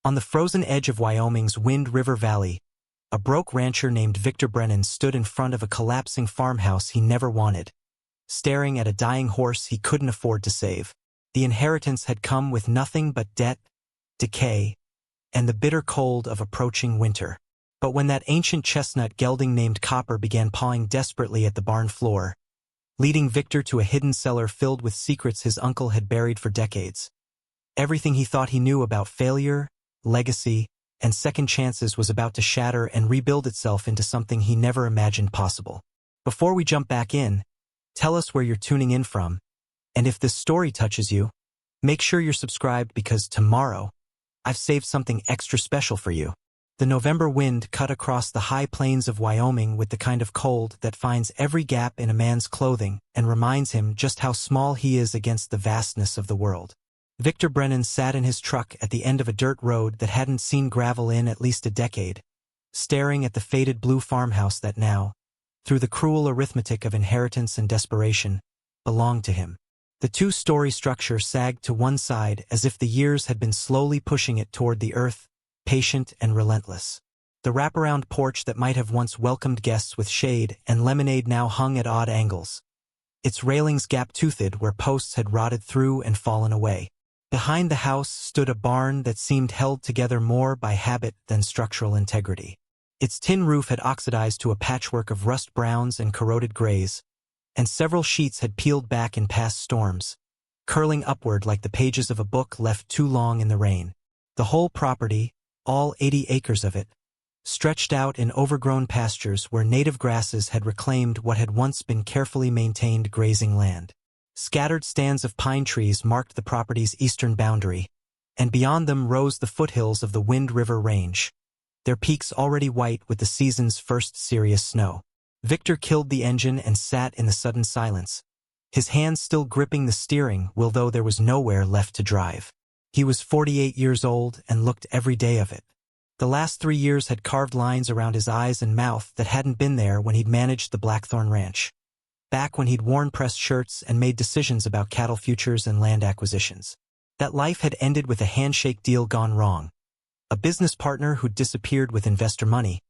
On the frozen edge of Wyoming's Wind River Valley, a broke rancher named Victor Brennan stood in front of a collapsing farmhouse he never wanted, staring at a dying horse he couldn't afford to save. The inheritance had come with nothing but debt, decay, and the bitter cold of approaching winter. But when that ancient chestnut gelding named Copper began pawing desperately at the barn floor, leading Victor to a hidden cellar filled with secrets his uncle had buried for decades, everything he thought he knew about failure, legacy, and second chances was about to shatter and rebuild itself into something he never imagined possible. Before we jump back in, tell us where you're tuning in from, and if this story touches you, make sure you're subscribed because tomorrow, I've saved something extra special for you. The November wind cut across the high plains of Wyoming with the kind of cold that finds every gap in a man's clothing and reminds him just how small he is against the vastness of the world. Victor Brennan sat in his truck at the end of a dirt road that hadn't seen gravel in at least a decade, staring at the faded blue farmhouse that now, through the cruel arithmetic of inheritance and desperation, belonged to him. The two-story structure sagged to one side as if the years had been slowly pushing it toward the earth, patient and relentless. The wraparound porch that might have once welcomed guests with shade and lemonade now hung at odd angles, its railings gap-toothed where posts had rotted through and fallen away. Behind the house stood a barn that seemed held together more by habit than structural integrity. Its tin roof had oxidized to a patchwork of rust browns and corroded grays, and several sheets had peeled back in past storms, curling upward like the pages of a book left too long in the rain. The whole property, all 80 acres of it, stretched out in overgrown pastures where native grasses had reclaimed what had once been carefully maintained grazing land. Scattered stands of pine trees marked the property's eastern boundary, and beyond them rose the foothills of the Wind River Range, their peaks already white with the season's first serious snow. Victor killed the engine and sat in the sudden silence, his hands still gripping the steering wheel though there was nowhere left to drive. He was 48 years old and looked every day of it. The last 3 years had carved lines around his eyes and mouth that hadn't been there when he'd managed the Blackthorn Ranch, back when he'd worn pressed shirts and made decisions about cattle futures and land acquisitions. That life had ended with a handshake deal gone wrong, a business partner who'd disappeared with investor money,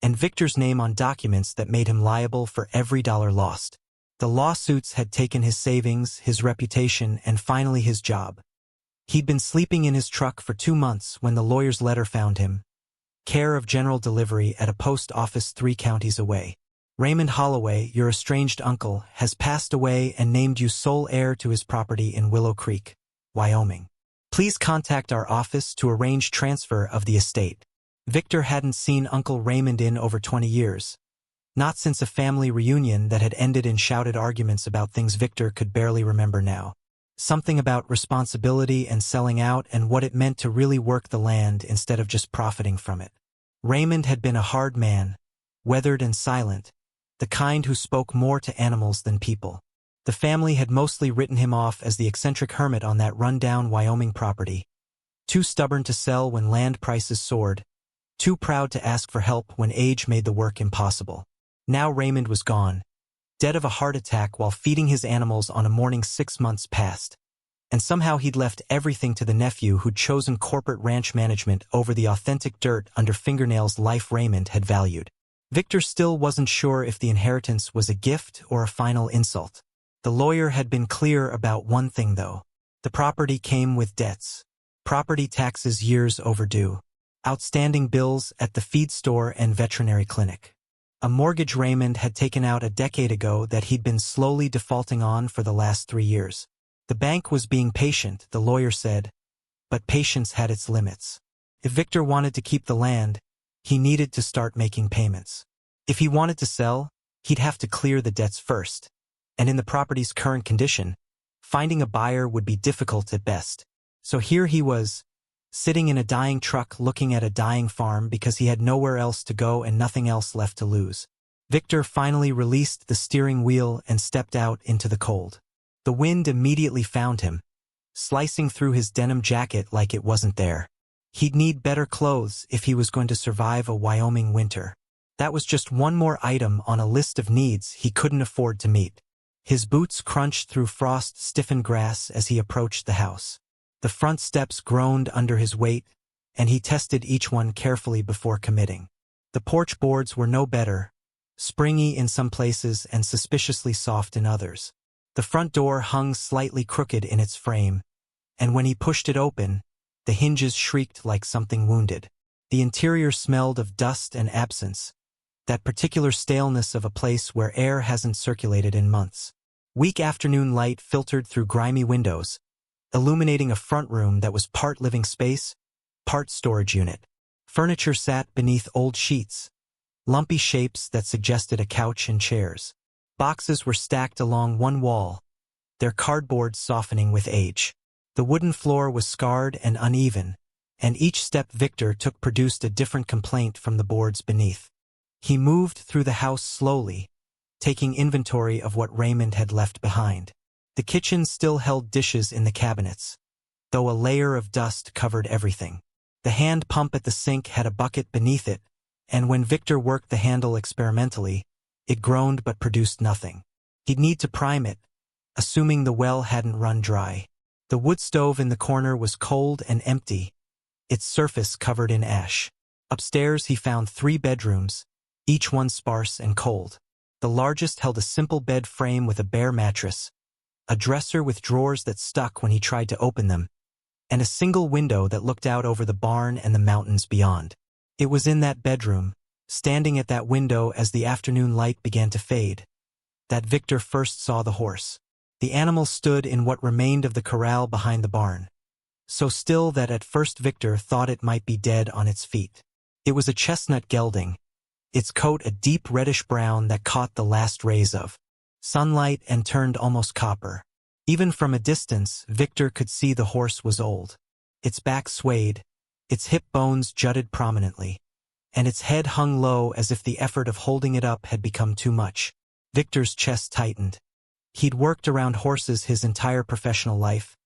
and Victor's name on documents that made him liable for every dollar lost. The lawsuits had taken his savings, his reputation, and finally his job. He'd been sleeping in his truck for 2 months when the lawyer's letter found him, care of general delivery at a post office 3 counties away. Raymond Holloway, your estranged uncle, has passed away and named you sole heir to his property in Willow Creek, Wyoming. Please contact our office to arrange transfer of the estate. Victor hadn't seen Uncle Raymond in over 20 years, not since a family reunion that had ended in shouted arguments about things Victor could barely remember now. Something about responsibility and selling out and what it meant to really work the land instead of just profiting from it. Raymond had been a hard man, weathered and silent, the kind who spoke more to animals than people. The family had mostly written him off as the eccentric hermit on that run-down Wyoming property, too stubborn to sell when land prices soared, too proud to ask for help when age made the work impossible. Now Raymond was gone, dead of a heart attack while feeding his animals on a morning 6 months past, and somehow he'd left everything to the nephew who'd chosen corporate ranch management over the authentic dirt under fingernails life Raymond had valued. Victor still wasn't sure if the inheritance was a gift or a final insult. The lawyer had been clear about one thing though. The property came with debts. Property taxes years overdue. Outstanding bills at the feed store and veterinary clinic. A mortgage Raymond had taken out a decade ago that he'd been slowly defaulting on for the last 3 years. The bank was being patient, the lawyer said, but patience had its limits. If Victor wanted to keep the land, he needed to start making payments. If he wanted to sell, he'd have to clear the debts first, and in the property's current condition, finding a buyer would be difficult at best. So here he was, sitting in a dying truck looking at a dying farm because he had nowhere else to go and nothing else left to lose. Victor finally released the steering wheel and stepped out into the cold. The wind immediately found him, slicing through his denim jacket like it wasn't there. He'd need better clothes if he was going to survive a Wyoming winter. That was just one more item on a list of needs he couldn't afford to meet. His boots crunched through frost-stiffened grass as he approached the house. The front steps groaned under his weight, and he tested each one carefully before committing. The porch boards were no better, springy in some places and suspiciously soft in others. The front door hung slightly crooked in its frame, and when he pushed it open, the hinges shrieked like something wounded. The interior smelled of dust and absence, that particular staleness of a place where air hasn't circulated in months. Weak afternoon light filtered through grimy windows, illuminating a front room that was part living space, part storage unit. Furniture sat beneath old sheets, lumpy shapes that suggested a couch and chairs. Boxes were stacked along one wall, their cardboard softening with age. The wooden floor was scarred and uneven, and each step Victor took produced a different complaint from the boards beneath. He moved through the house slowly, taking inventory of what Raymond had left behind. The kitchen still held dishes in the cabinets, though a layer of dust covered everything. The hand pump at the sink had a bucket beneath it, and when Victor worked the handle experimentally, it groaned but produced nothing. He'd need to prime it, assuming the well hadn't run dry. The wood stove in the corner was cold and empty, its surface covered in ash. Upstairs he found 3 bedrooms, each one sparse and cold. The largest held a simple bed frame with a bare mattress, a dresser with drawers that stuck when he tried to open them, and a single window that looked out over the barn and the mountains beyond. It was in that bedroom, standing at that window as the afternoon light began to fade, that Victor first saw the horse. The animal stood in what remained of the corral behind the barn, so still that at first Victor thought it might be dead on its feet. It was a chestnut gelding, its coat a deep reddish brown that caught the last rays of sunlight and turned almost copper. Even from a distance, Victor could see the horse was old. Its back swayed, its hip bones jutted prominently, and its head hung low as if the effort of holding it up had become too much. Victor's chest tightened. He'd worked around horses his entire professional life,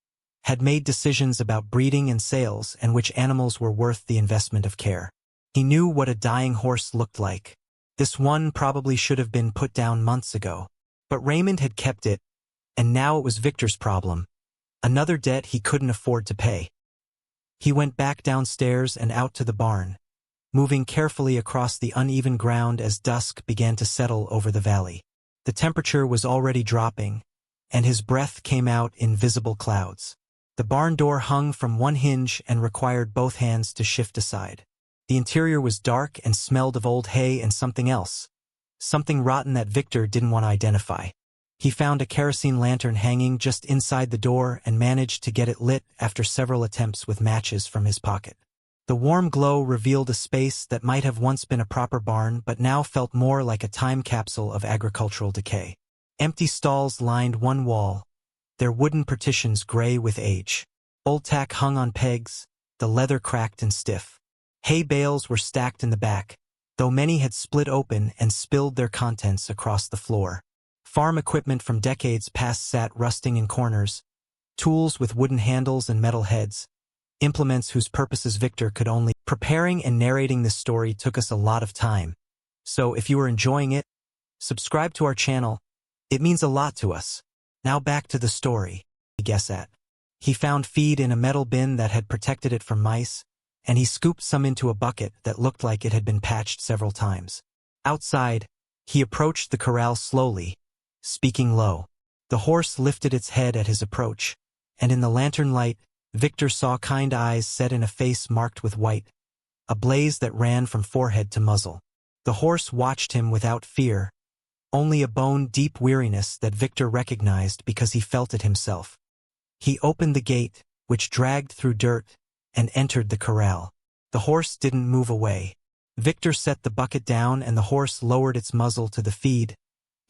had made decisions about breeding and sales and which animals were worth the investment of care. He knew what a dying horse looked like. This one probably should have been put down months ago. But Raymond had kept it, and now it was Victor's problem, another debt he couldn't afford to pay. He went back downstairs and out to the barn, moving carefully across the uneven ground as dusk began to settle over the valley. The temperature was already dropping, and his breath came out in visible clouds. The barn door hung from one hinge and required both hands to shift aside. The interior was dark and smelled of old hay and something else, something rotten that Victor didn't want to identify. He found a kerosene lantern hanging just inside the door and managed to get it lit after several attempts with matches from his pocket. The warm glow revealed a space that might have once been a proper barn but now felt more like a time capsule of agricultural decay. Empty stalls lined one wall, their wooden partitions gray with age. Old tack hung on pegs, the leather cracked and stiff. Hay bales were stacked in the back, though many had split open and spilled their contents across the floor. Farm equipment from decades past sat rusting in corners, tools with wooden handles and metal heads, implements whose purposes Victor could only. Preparing and narrating this story took us a lot of time, so if you are enjoying it, subscribe to our channel. It means a lot to us. Now back to the story. He found feed in a metal bin that had protected it from mice, and he scooped some into a bucket that looked like it had been patched several times. Outside, he approached the corral slowly, speaking low. The horse lifted its head at his approach, and in the lantern light, Victor saw kind eyes set in a face marked with white, a blaze that ran from forehead to muzzle. The horse watched him without fear, only a bone-deep weariness that Victor recognized because he felt it himself. He opened the gate, which dragged through dirt, and entered the corral. The horse didn't move away. Victor set the bucket down and the horse lowered its muzzle to the feed,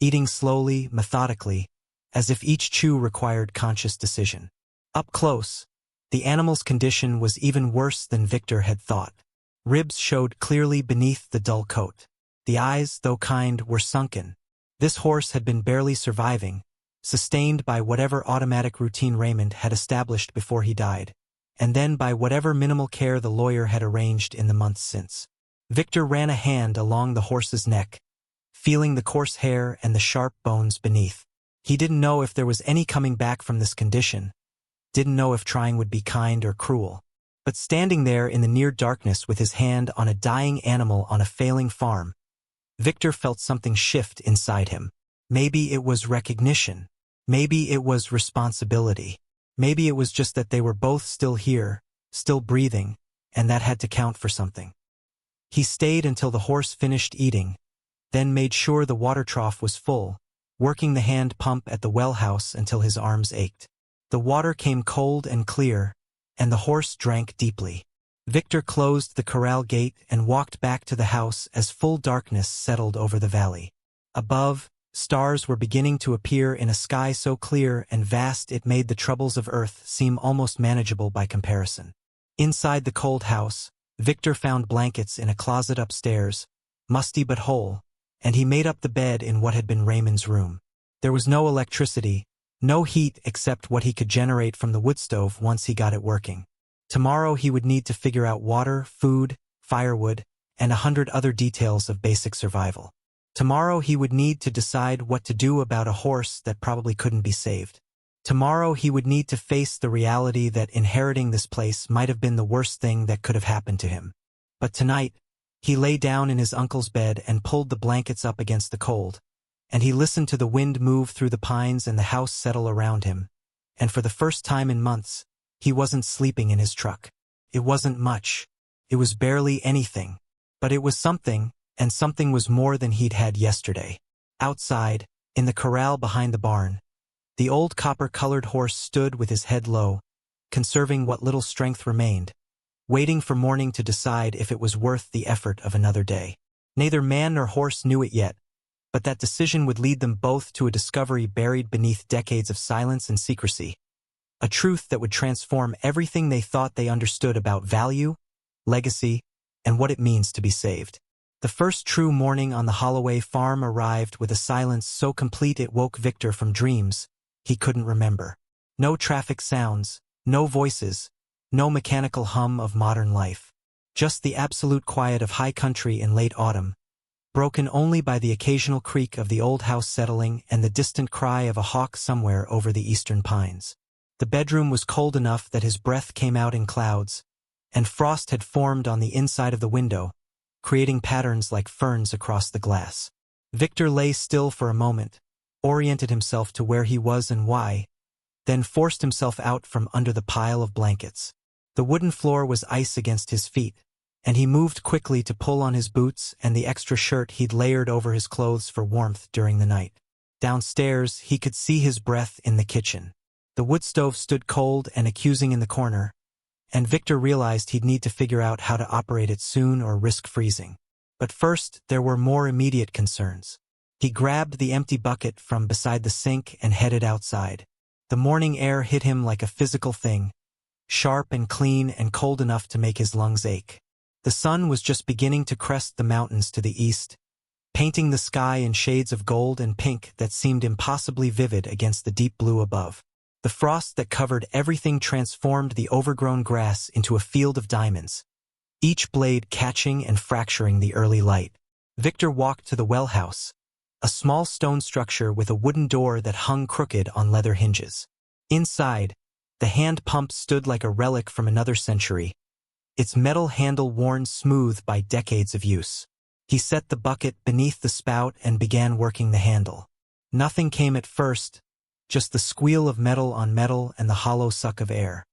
eating slowly, methodically, as if each chew required conscious decision. Up close, the animal's condition was even worse than Victor had thought. Ribs showed clearly beneath the dull coat. The eyes, though kind, were sunken. This horse had been barely surviving, sustained by whatever automatic routine Raymond had established before he died, and then by whatever minimal care the lawyer had arranged in the months since. Victor ran a hand along the horse's neck, feeling the coarse hair and the sharp bones beneath. He didn't know if there was any coming back from this condition, didn't know if trying would be kind or cruel. But standing there in the near darkness with his hand on a dying animal on a failing farm, Victor felt something shift inside him. Maybe it was recognition. Maybe it was responsibility. Maybe it was just that they were both still here, still breathing, and that had to count for something. He stayed until the horse finished eating, then made sure the water trough was full, working the hand pump at the well house until his arms ached. The water came cold and clear, and the horse drank deeply. Victor closed the corral gate and walked back to the house as full darkness settled over the valley. Above, stars were beginning to appear in a sky so clear and vast it made the troubles of earth seem almost manageable by comparison. Inside the cold house, Victor found blankets in a closet upstairs, musty but whole, and he made up the bed in what had been Raymond's room. There was no electricity, no heat except what he could generate from the wood stove once he got it working. Tomorrow he would need to figure out water, food, firewood, and 100 other details of basic survival. Tomorrow he would need to decide what to do about a horse that probably couldn't be saved. Tomorrow he would need to face the reality that inheriting this place might have been the worst thing that could have happened to him. But tonight, he lay down in his uncle's bed and pulled the blankets up against the cold, and he listened to the wind move through the pines and the house settle around him, and for the first time in months, he wasn't sleeping in his truck. It wasn't much. It was barely anything. But it was something, and something was more than he'd had yesterday. Outside, in the corral behind the barn, the old copper-colored horse stood with his head low, conserving what little strength remained, waiting for morning to decide if it was worth the effort of another day. Neither man nor horse knew it yet, but that decision would lead them both to a discovery buried beneath decades of silence and secrecy. A truth that would transform everything they thought they understood about value, legacy, and what it means to be saved. The first true morning on the Holloway farm arrived with a silence so complete it woke Victor from dreams he couldn't remember. No traffic sounds, no voices, no mechanical hum of modern life. Just the absolute quiet of high country in late autumn, broken only by the occasional creak of the old house settling and the distant cry of a hawk somewhere over the eastern pines. The bedroom was cold enough that his breath came out in clouds, and frost had formed on the inside of the window, creating patterns like ferns across the glass. Victor lay still for a moment, oriented himself to where he was and why, then forced himself out from under the pile of blankets. The wooden floor was ice against his feet, and he moved quickly to pull on his boots and the extra shirt he'd layered over his clothes for warmth during the night. Downstairs, he could see his breath in the kitchen. The wood stove stood cold and accusing in the corner, and Victor realized he'd need to figure out how to operate it soon or risk freezing. But first, there were more immediate concerns. He grabbed the empty bucket from beside the sink and headed outside. The morning air hit him like a physical thing, sharp and clean and cold enough to make his lungs ache. The sun was just beginning to crest the mountains to the east, painting the sky in shades of gold and pink that seemed impossibly vivid against the deep blue above. The frost that covered everything transformed the overgrown grass into a field of diamonds, each blade catching and fracturing the early light. Victor walked to the well house, a small stone structure with a wooden door that hung crooked on leather hinges. Inside, the hand pump stood like a relic from another century, its metal handle worn smooth by decades of use. He set the bucket beneath the spout and began working the handle. Nothing came at first, just the squeal of metal on metal and the hollow suck of air.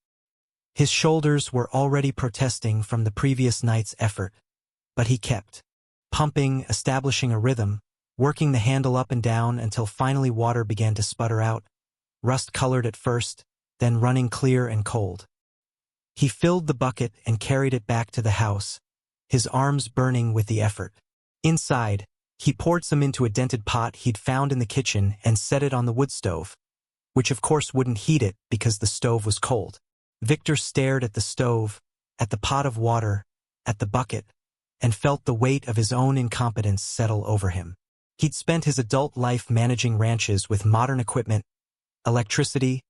His shoulders were already protesting from the previous night's effort, but he kept pumping, establishing a rhythm, working the handle up and down until finally water began to sputter out, rust-colored at first, then running clear and cold. He filled the bucket and carried it back to the house, his arms burning with the effort. Inside, he poured some into a dented pot he'd found in the kitchen and set it on the wood stove, which of course wouldn't heat it because the stove was cold. Victor stared at the stove, at the pot of water, at the bucket, and felt the weight of his own incompetence settle over him. He'd spent his adult life managing ranches with modern equipment, electricity,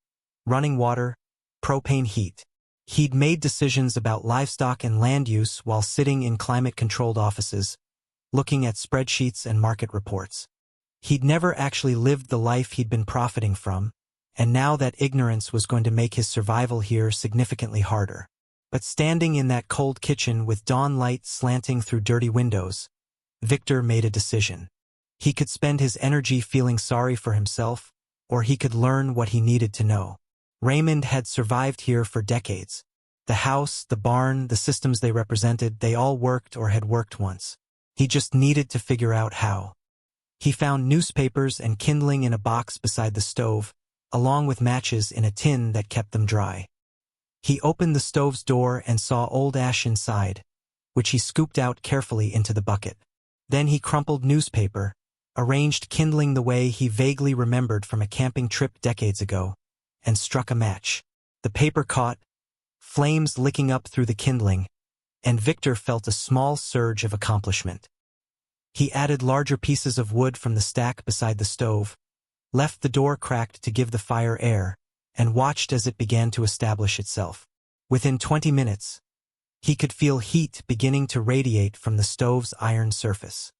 running water, propane heat. He'd made decisions about livestock and land use while sitting in climate-controlled offices, looking at spreadsheets and market reports. He'd never actually lived the life he'd been profiting from, and now that ignorance was going to make his survival here significantly harder. But standing in that cold kitchen with dawn light slanting through dirty windows, Victor made a decision. He could spend his energy feeling sorry for himself, or he could learn what he needed to know. Raymond had survived here for decades. The house, the barn, the systems they represented, they all worked or had worked once. He just needed to figure out how. He found newspapers and kindling in a box beside the stove, along with matches in a tin that kept them dry. He opened the stove's door and saw old ash inside, which he scooped out carefully into the bucket. Then he crumpled newspaper, arranged kindling the way he vaguely remembered from a camping trip decades ago, and struck a match. The paper caught, flames licking up through the kindling, and Victor felt a small surge of accomplishment. He added larger pieces of wood from the stack beside the stove, left the door cracked to give the fire air, and watched as it began to establish itself. Within 20 minutes, he could feel heat beginning to radiate from the stove's iron surface.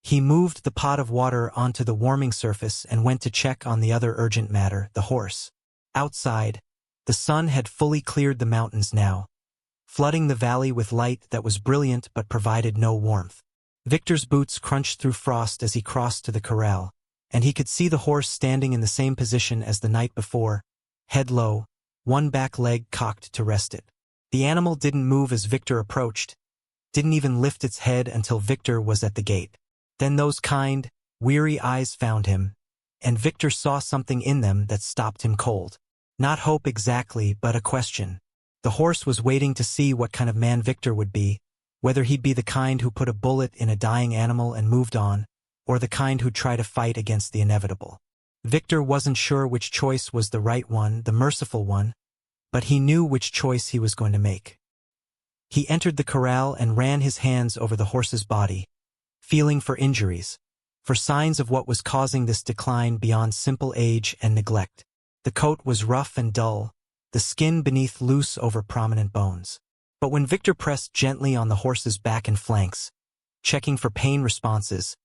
He moved the pot of water onto the warming surface and went to check on the other urgent matter, the horse. Outside, the sun had fully cleared the mountains now, flooding the valley with light that was brilliant but provided no warmth. Victor's boots crunched through frost as he crossed to the corral, and he could see the horse standing in the same position as the night before, head low, one back leg cocked to rest it. The animal didn't move as Victor approached, didn't even lift its head until Victor was at the gate. Then those kind, weary eyes found him, and Victor saw something in them that stopped him cold. Not hope exactly, but a question. The horse was waiting to see what kind of man Victor would be, whether he'd be the kind who put a bullet in a dying animal and moved on, or the kind who'd try to fight against the inevitable. Victor wasn't sure which choice was the right one, the merciful one, but he knew which choice he was going to make. He entered the corral and ran his hands over the horse's body, feeling for injuries, for signs of what was causing this decline beyond simple age and neglect. The coat was rough and dull, the skin beneath loose over prominent bones. But when Victor pressed gently on the horse's back and flanks, checking for pain responses,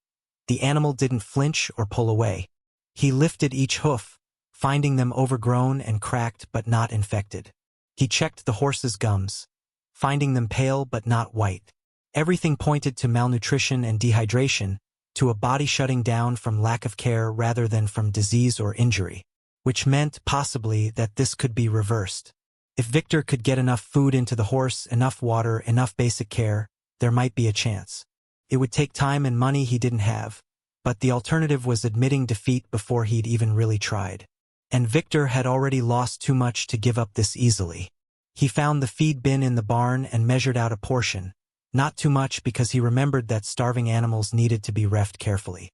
the animal didn't flinch or pull away. He lifted each hoof, finding them overgrown and cracked but not infected. He checked the horse's gums, finding them pale but not white. Everything pointed to malnutrition and dehydration, to a body shutting down from lack of care rather than from disease or injury, which meant, possibly, that this could be reversed. If Victor could get enough food into the horse, enough water, enough basic care, there might be a chance. It would take time and money he didn't have, but the alternative was admitting defeat before he'd even really tried. And Victor had already lost too much to give up this easily. He found the feed bin in the barn and measured out a portion, not too much because he remembered that starving animals needed to be refed carefully.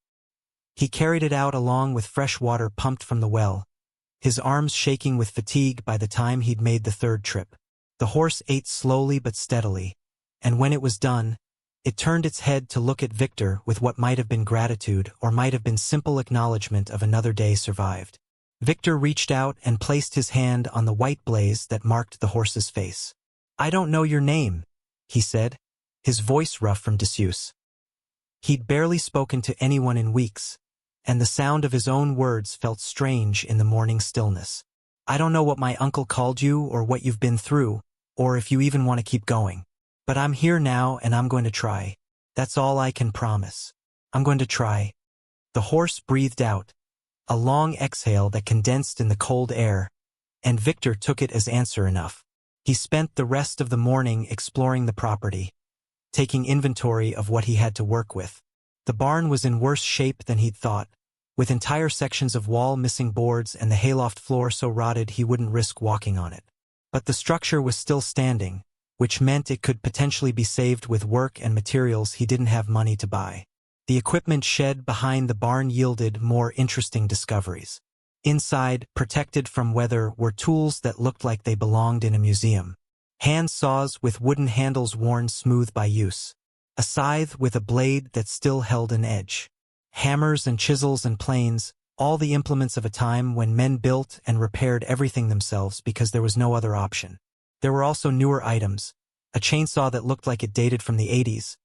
He carried it out along with fresh water pumped from the well, his arms shaking with fatigue by the time he'd made the third trip. The horse ate slowly but steadily, and when it was done, it turned its head to look at Victor with what might have been gratitude or might have been simple acknowledgement of another day survived. Victor reached out and placed his hand on the white blaze that marked the horse's face. "I don't know your name," he said, his voice rough from disuse. He'd barely spoken to anyone in weeks, and the sound of his own words felt strange in the morning stillness. "I don't know what my uncle called you or what you've been through, or if you even want to keep going. But I'm here now and I'm going to try. That's all I can promise. I'm going to try." The horse breathed out, a long exhale that condensed in the cold air, and Victor took it as answer enough. He spent the rest of the morning exploring the property, taking inventory of what he had to work with. The barn was in worse shape than he'd thought, with entire sections of wall missing boards and the hayloft floor so rotted he wouldn't risk walking on it. But the structure was still standing, which meant it could potentially be saved with work and materials he didn't have money to buy. The equipment shed behind the barn yielded more interesting discoveries. Inside, protected from weather, were tools that looked like they belonged in a museum. Hand saws with wooden handles worn smooth by use. A scythe with a blade that still held an edge. Hammers and chisels and planes, all the implements of a time when men built and repaired everything themselves because there was no other option. There were also newer items, a chainsaw that looked like it dated from the 80s,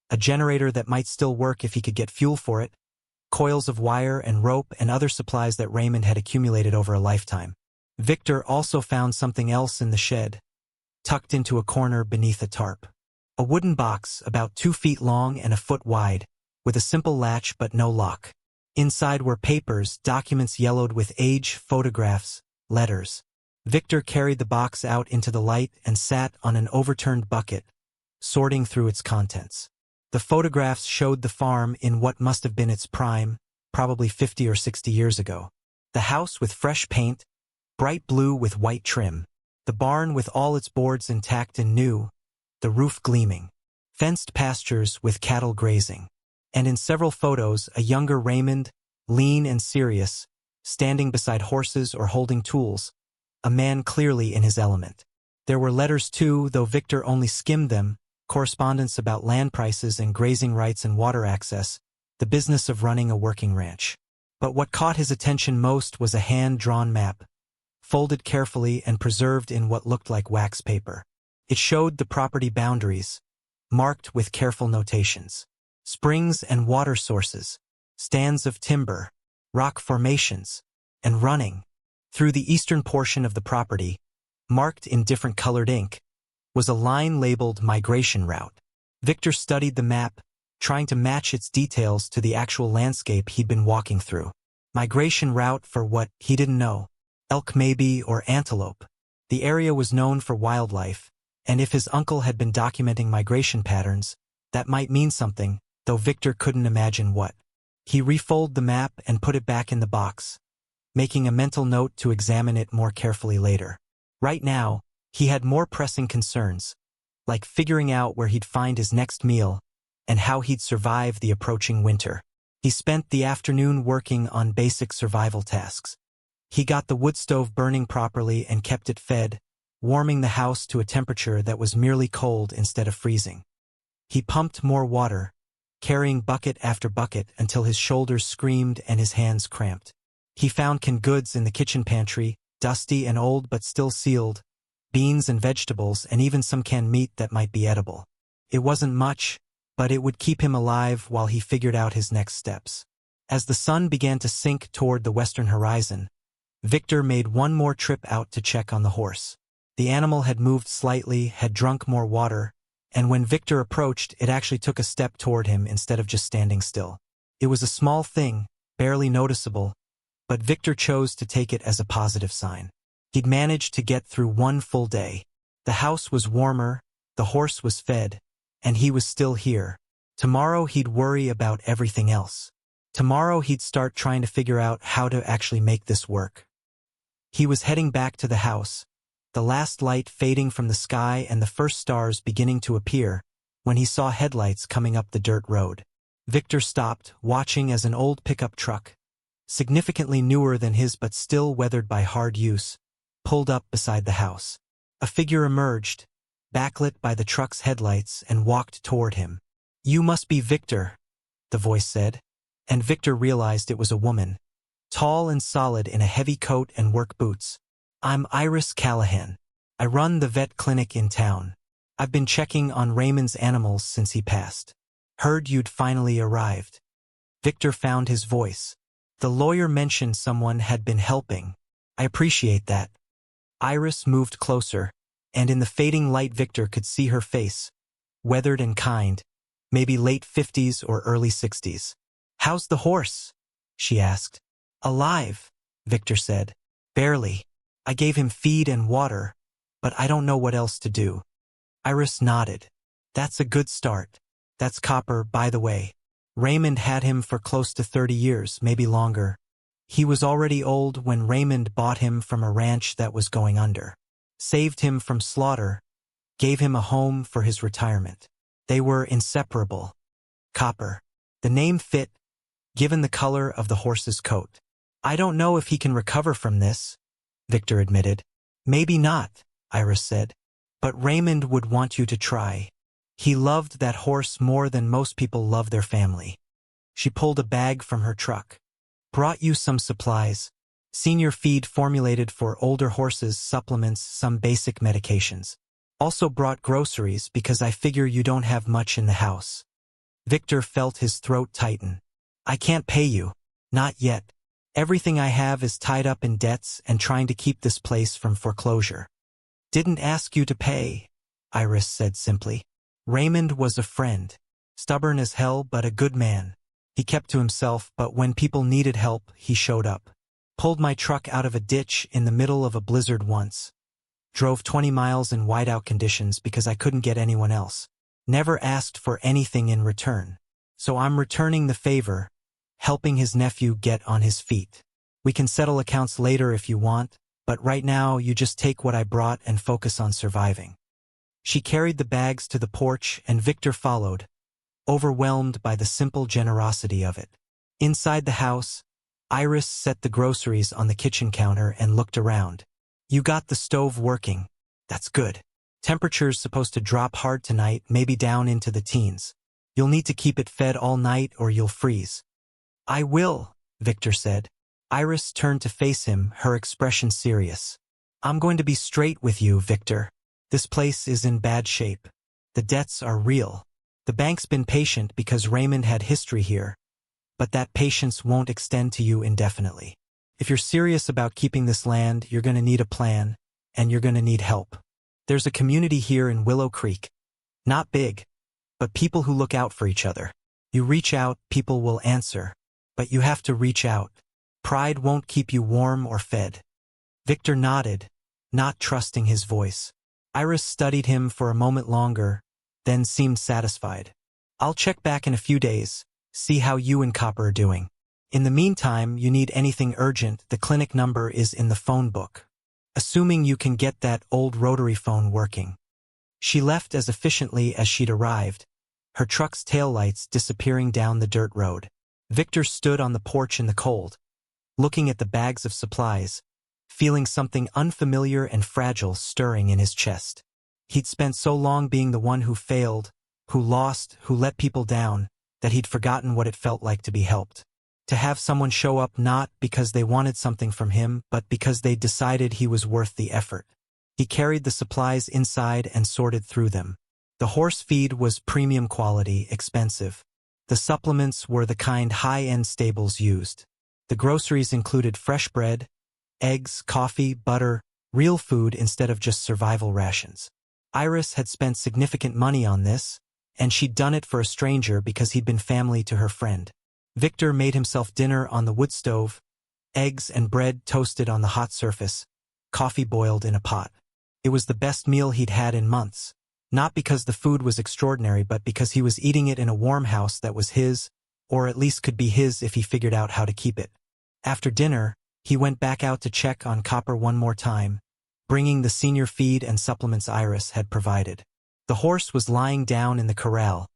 a generator that might still work if he could get fuel for it, coils of wire and rope and other supplies that Raymond had accumulated over a lifetime. Victor also found something else in the shed. tucked into a corner beneath a tarp. A wooden box about 2 feet long and a foot wide, with a simple latch but no lock. Inside were papers, documents yellowed with age, photographs, letters. Victor carried the box out into the light and sat on an overturned bucket, sorting through its contents. The photographs showed the farm in what must have been its prime, probably 50 or 60 years ago. The house with fresh paint, bright blue with white trim. The barn with all its boards intact and new, the roof gleaming. Fenced pastures with cattle grazing. And in several photos, a younger Raymond, lean and serious, standing beside horses or holding tools, a man clearly in his element. There were letters too, though Victor only skimmed them, correspondence about land prices and grazing rights and water access, the business of running a working ranch. But what caught his attention most was a hand-drawn map, folded carefully and preserved in what looked like wax paper. It showed the property boundaries, marked with careful notations. Springs and water sources, stands of timber, rock formations, and running. Through the eastern portion of the property, marked in different colored ink, was a line labeled migration route. Victor studied the map, trying to match its details to the actual landscape he'd been walking through. Migration route for what, he didn't know. Elk maybe, or antelope. The area was known for wildlife, and if his uncle had been documenting migration patterns, that might mean something, though Victor couldn't imagine what. He refolded the map and put it back in the box, making a mental note to examine it more carefully later. Right now, he had more pressing concerns, like figuring out where he'd find his next meal and how he'd survive the approaching winter. He spent the afternoon working on basic survival tasks. He got the wood stove burning properly and kept it fed, warming the house to a temperature that was merely cold instead of freezing. He pumped more water, carrying bucket after bucket until his shoulders screamed and his hands cramped. He found canned goods in the kitchen pantry, dusty and old but still sealed, beans and vegetables, and even some canned meat that might be edible. It wasn't much, but it would keep him alive while he figured out his next steps. As the sun began to sink toward the western horizon, Victor made one more trip out to check on the horse. The animal had moved slightly, had drunk more water, and when Victor approached, it actually took a step toward him instead of just standing still. It was a small thing, barely noticeable, but Victor chose to take it as a positive sign. He'd managed to get through one full day. The house was warmer, the horse was fed, and he was still here. Tomorrow he'd worry about everything else. Tomorrow he'd start trying to figure out how to actually make this work. He was heading back to the house, the last light fading from the sky and the first stars beginning to appear, when he saw headlights coming up the dirt road. Victor stopped, watching as an old pickup truck, significantly newer than his but still weathered by hard use, pulled up beside the house. A figure emerged, backlit by the truck's headlights, and walked toward him. "You must be Victor," the voice said, and Victor realized it was a woman, tall and solid in a heavy coat and work boots. "I'm Iris Callahan. I run the vet clinic in town. I've been checking on Raymond's animals since he passed. Heard you'd finally arrived." Victor found his voice. "The lawyer mentioned someone had been helping. I appreciate that." Iris moved closer, and in the fading light Victor could see her face, weathered and kind, maybe late 50s or early 60s. "How's the horse?" she asked. "Alive," Victor said. "Barely. I gave him feed and water, but I don't know what else to do." Iris nodded. "That's a good start. That's Copper, by the way. Raymond had him for close to 30 years, maybe longer. He was already old when Raymond bought him from a ranch that was going under. Saved him from slaughter, gave him a home for his retirement. They were inseparable. Copper. The name fit, given the color of the horse's coat. "I don't know if he can recover from this," Victor admitted. "Maybe not," Iris said. "But Raymond would want you to try. He loved that horse more than most people love their family." She pulled a bag from her truck. "Brought you some supplies. Senior feed formulated for older horses, supplements, some basic medications. Also brought groceries because I figure you don't have much in the house." Victor felt his throat tighten. "I can't pay you. Not yet. Everything I have is tied up in debts and trying to keep this place from foreclosure." Didn't ask you to pay, Iris said simply. Raymond was a friend. Stubborn as hell, but a good man. He kept to himself, but when people needed help, he showed up. Pulled my truck out of a ditch in the middle of a blizzard once. Drove 20 miles in whiteout conditions because I couldn't get anyone else. Never asked for anything in return. So I'm returning the favor, helping his nephew get on his feet. We can settle accounts later if you want, but right now you just take what I brought and focus on surviving. She carried the bags to the porch and Victor followed, overwhelmed by the simple generosity of it. Inside the house, Iris set the groceries on the kitchen counter and looked around. You got the stove working. That's good. Temperature's supposed to drop hard tonight, maybe down into the teens. You'll need to keep it fed all night or you'll freeze. I will, Victor said. Iris turned to face him, her expression serious. I'm going to be straight with you, Victor. This place is in bad shape. The debts are real. The bank's been patient because Raymond had history here, but that patience won't extend to you indefinitely. If you're serious about keeping this land, you're going to need a plan, and you're going to need help. There's a community here in Willow Creek. Not big, but people who look out for each other. You reach out, people will answer. But you have to reach out. Pride won't keep you warm or fed. Victor nodded, not trusting his voice. Iris studied him for a moment longer, then seemed satisfied. I'll check back in a few days, see how you and Copper are doing. In the meantime, you need anything urgent, the clinic number is in the phone book. Assuming you can get that old rotary phone working. She left as efficiently as she'd arrived, her truck's taillights disappearing down the dirt road. Victor stood on the porch in the cold, looking at the bags of supplies, feeling something unfamiliar and fragile stirring in his chest. He'd spent so long being the one who failed, who lost, who let people down, that he'd forgotten what it felt like to be helped. To have someone show up not because they wanted something from him, but because they decided he was worth the effort. He carried the supplies inside and sorted through them. The horse feed was premium quality, expensive. The supplements were the kind high-end stables used. The groceries included fresh bread, eggs, coffee, butter, real food instead of just survival rations. Iris had spent significant money on this, and she'd done it for a stranger because he'd been family to her friend. Victor made himself dinner on the wood stove, eggs and bread toasted on the hot surface, coffee boiled in a pot. It was the best meal he'd had in months, not because the food was extraordinary but because he was eating it in a warm house that was his, or at least could be his if he figured out how to keep it. After dinner, he went back out to check on Copper one more time, bringing the senior feed and supplements Iris had provided. The horse was lying down in the corral,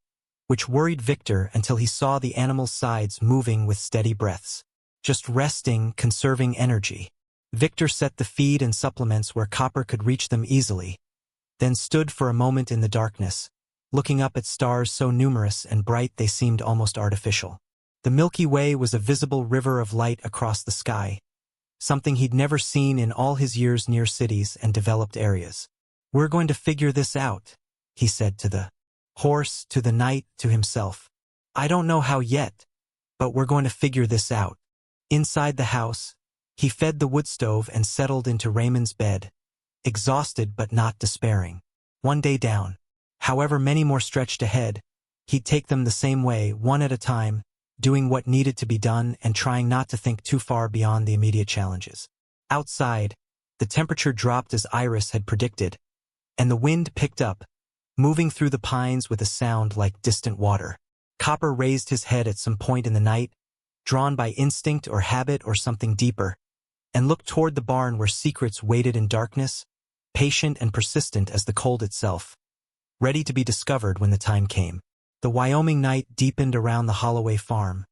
which worried Victor until he saw the animal's sides moving with steady breaths. Just resting, conserving energy. Victor set the feed and supplements where Copper could reach them easily, then stood for a moment in the darkness, looking up at stars so numerous and bright they seemed almost artificial. The Milky Way was a visible river of light across the sky, something he'd never seen in all his years near cities and developed areas. We're going to figure this out, he said to the horse, to the night, to himself. I don't know how yet, but we're going to figure this out. Inside the house, he fed the wood stove and settled into Raymond's bed, exhausted but not despairing. One day down, however many more stretched ahead, he'd take them the same way, one at a time, doing what needed to be done and trying not to think too far beyond the immediate challenges. Outside, the temperature dropped as Iris had predicted, and the wind picked up, moving through the pines with a sound like distant water. Copper raised his head at some point in the night, drawn by instinct or habit or something deeper, and looked toward the barn where secrets waited in darkness, patient and persistent as the cold itself, ready to be discovered when the time came. The Wyoming night deepened around the Holloway farm,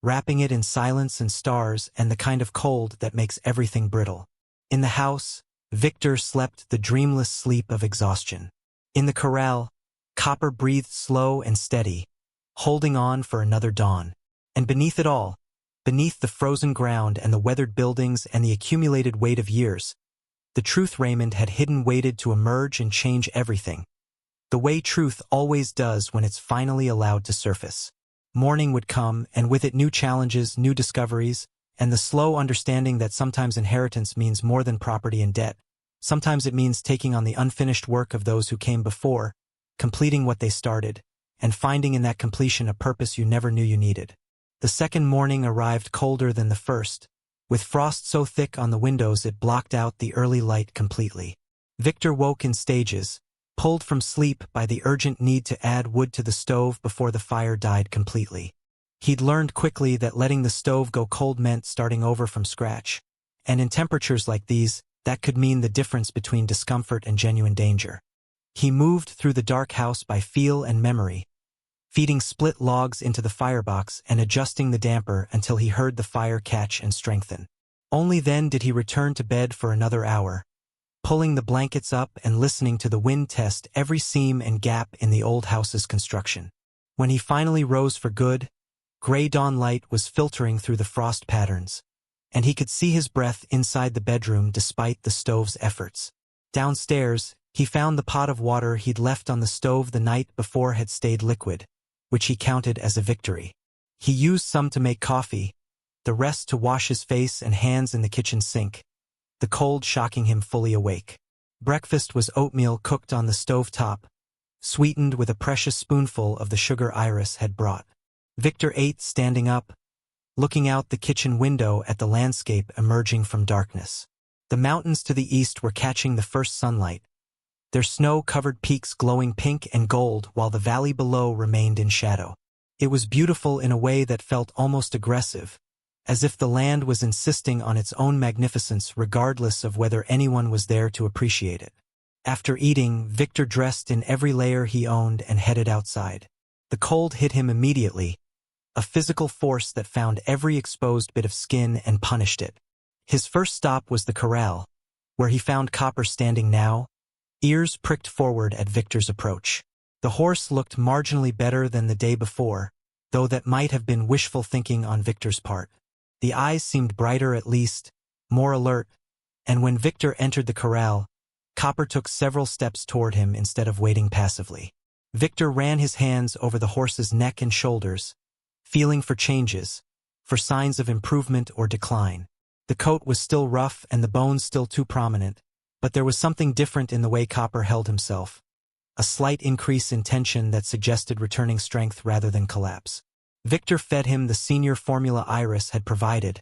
wrapping it in silence and stars and the kind of cold that makes everything brittle. In the house, Victor slept the dreamless sleep of exhaustion. In the corral, Copper breathed slow and steady, holding on for another dawn. And beneath it all, beneath the frozen ground and the weathered buildings and the accumulated weight of years, the truth Raymond had hidden waited to emerge and change everything. The way truth always does when it's finally allowed to surface. Morning would come, and with it new challenges, new discoveries, and the slow understanding that sometimes inheritance means more than property and debt. Sometimes it means taking on the unfinished work of those who came before, completing what they started, and finding in that completion a purpose you never knew you needed. The second morning arrived colder than the first, with frost so thick on the windows it blocked out the early light completely. Victor woke in stages, pulled from sleep by the urgent need to add wood to the stove before the fire died completely. He'd learned quickly that letting the stove go cold meant starting over from scratch, and in temperatures like these, that could mean the difference between discomfort and genuine danger. He moved through the dark house by feel and memory, feeding split logs into the firebox and adjusting the damper until he heard the fire catch and strengthen. Only then did he return to bed for another hour, pulling the blankets up and listening to the wind test every seam and gap in the old house's construction. When he finally rose for good, gray dawn light was filtering through the frost patterns, and he could see his breath inside the bedroom despite the stove's efforts. Downstairs, he found the pot of water he'd left on the stove the night before had stayed liquid, which he counted as a victory. He used some to make coffee, the rest to wash his face and hands in the kitchen sink, the cold shocking him fully awake. Breakfast was oatmeal cooked on the stove top, sweetened with a precious spoonful of the sugar Iris had brought. Victor ate standing up, looking out the kitchen window at the landscape emerging from darkness. The mountains to the east were catching the first sunlight, their snow-covered peaks glowing pink and gold while the valley below remained in shadow. It was beautiful in a way that felt almost aggressive, as if the land was insisting on its own magnificence regardless of whether anyone was there to appreciate it. After eating, Victor dressed in every layer he owned and headed outside. The cold hit him immediately, a physical force that found every exposed bit of skin and punished it. His first stop was the corral, where he found Copper standing now, ears pricked forward at Victor's approach. The horse looked marginally better than the day before, though that might have been wishful thinking on Victor's part. The eyes seemed brighter at least, more alert, and when Victor entered the corral, Copper took several steps toward him instead of waiting passively. Victor ran his hands over the horse's neck and shoulders, feeling for changes, for signs of improvement or decline. The coat was still rough and the bones still too prominent, but there was something different in the way Copper held himself, a slight increase in tension that suggested returning strength rather than collapse. Victor fed him the senior formula Iris had provided,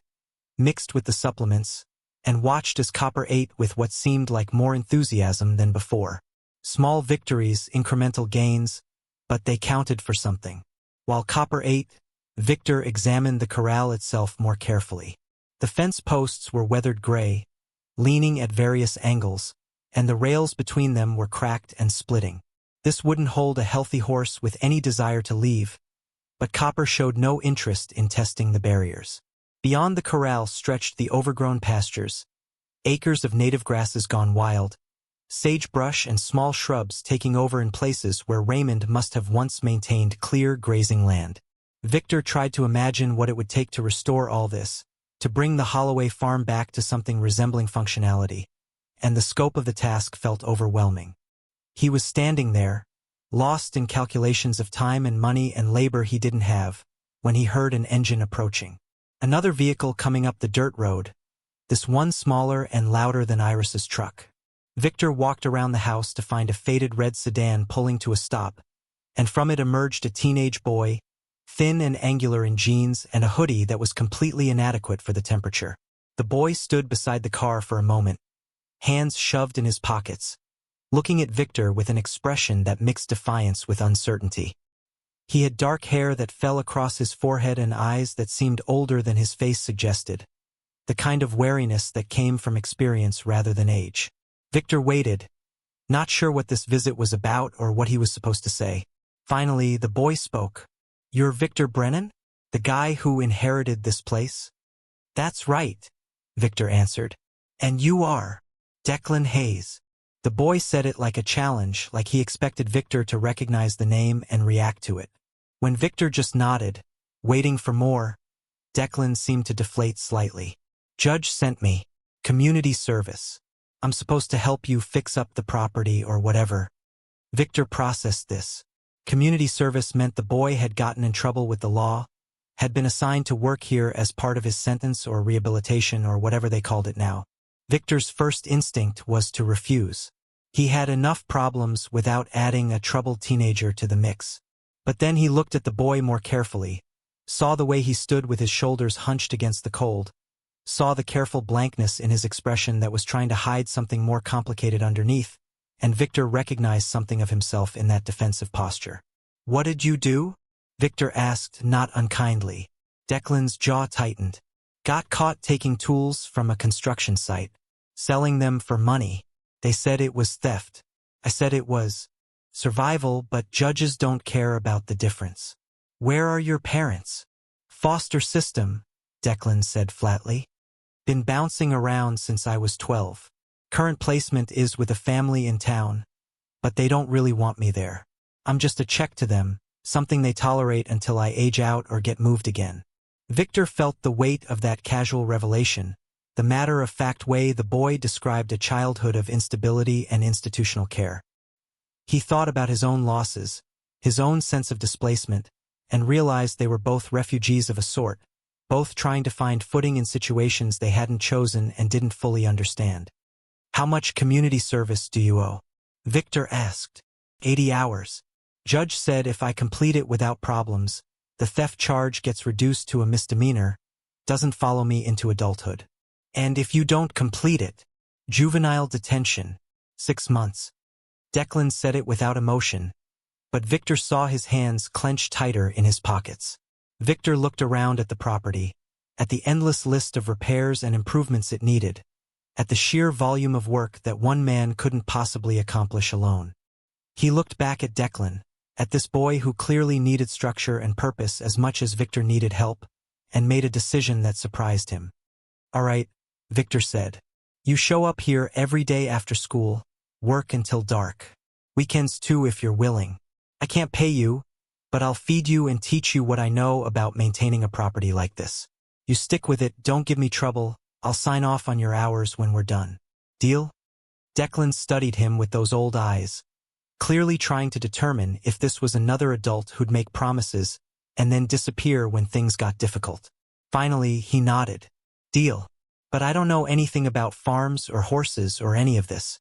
mixed with the supplements, and watched as Copper ate with what seemed like more enthusiasm than before. Small victories, incremental gains, but they counted for something. While Copper ate, Victor examined the corral itself more carefully. The fence posts were weathered gray, leaning at various angles, and the rails between them were cracked and splitting. This wouldn't hold a healthy horse with any desire to leave, but Copper showed no interest in testing the barriers. Beyond the corral stretched the overgrown pastures, acres of native grasses gone wild, sagebrush and small shrubs taking over in places where Raymond must have once maintained clear grazing land. Victor tried to imagine what it would take to restore all this, to bring the Holloway farm back to something resembling functionality, and the scope of the task felt overwhelming. He was standing there, lost in calculations of time and money and labor he didn't have, when he heard an engine approaching. Another vehicle coming up the dirt road, this one smaller and louder than Iris's truck. Victor walked around the house to find a faded red sedan pulling to a stop, and from it emerged a teenage boy, thin and angular in jeans and a hoodie that was completely inadequate for the temperature. The boy stood beside the car for a moment, hands shoved in his pockets, looking at Victor with an expression that mixed defiance with uncertainty. He had dark hair that fell across his forehead and eyes that seemed older than his face suggested, the kind of wariness that came from experience rather than age. Victor waited, not sure what this visit was about or what he was supposed to say. Finally, the boy spoke. "You're Victor Brennan? The guy who inherited this place?" "That's right," Victor answered. "And you are Declan Hayes." The boy said it like a challenge, like he expected Victor to recognize the name and react to it. When Victor just nodded, waiting for more, Declan seemed to deflate slightly. "Judge sent me. Community service. I'm supposed to help you fix up the property or whatever." Victor processed this. Community service meant the boy had gotten in trouble with the law, had been assigned to work here as part of his sentence or rehabilitation or whatever they called it now. Victor's first instinct was to refuse. He had enough problems without adding a troubled teenager to the mix. But then he looked at the boy more carefully, saw the way he stood with his shoulders hunched against the cold, saw the careful blankness in his expression that was trying to hide something more complicated underneath, and Victor recognized something of himself in that defensive posture. "What did you do?" Victor asked, not unkindly. Declan's jaw tightened. "Got caught taking tools from a construction site, selling them for money. They said it was theft. I said it was survival, but judges don't care about the difference." "Where are your parents?" "Foster system," Declan said flatly. "Been bouncing around since I was 12. Current placement is with a family in town, but they don't really want me there. I'm just a check to them, something they tolerate until I age out or get moved again." Victor felt the weight of that casual revelation, the matter-of-fact way the boy described a childhood of instability and institutional care. He thought about his own losses, his own sense of displacement, and realized they were both refugees of a sort, both trying to find footing in situations they hadn't chosen and didn't fully understand. "How much community service do you owe?" Victor asked. 80 hours. Judge said if I complete it without problems, the theft charge gets reduced to a misdemeanor, doesn't follow me into adulthood. And if you don't complete it, juvenile detention, 6 months. Declan said it without emotion, but Victor saw his hands clench tighter in his pockets. Victor looked around at the property, at the endless list of repairs and improvements it needed, at the sheer volume of work that one man couldn't possibly accomplish alone. He looked back at Declan, at this boy who clearly needed structure and purpose as much as Victor needed help, and made a decision that surprised him. "All right," Victor said. "You show up here every day after school, work until dark. Weekends too if you're willing. I can't pay you, but I'll feed you and teach you what I know about maintaining a property like this. You stick with it, don't give me trouble, I'll sign off on your hours when we're done. Deal?" Declan studied him with those old eyes, clearly trying to determine if this was another adult who'd make promises and then disappear when things got difficult. Finally, he nodded. "Deal. But I don't know anything about farms or horses or any of this."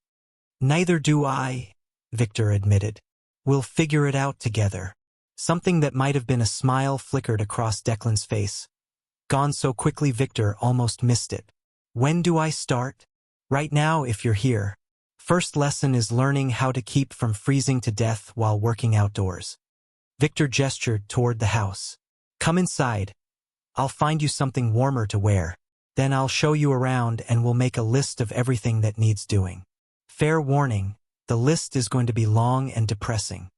"Neither do I," Victor admitted. "We'll figure it out together." Something that might have been a smile flickered across Declan's face. Gone so quickly Victor almost missed it. "When do I start?" "Right now if you're here. First lesson is learning how to keep from freezing to death while working outdoors." Victor gestured toward the house. "Come inside. I'll find you something warmer to wear. Then I'll show you around and we'll make a list of everything that needs doing. Fair warning, the list is going to be long and depressing."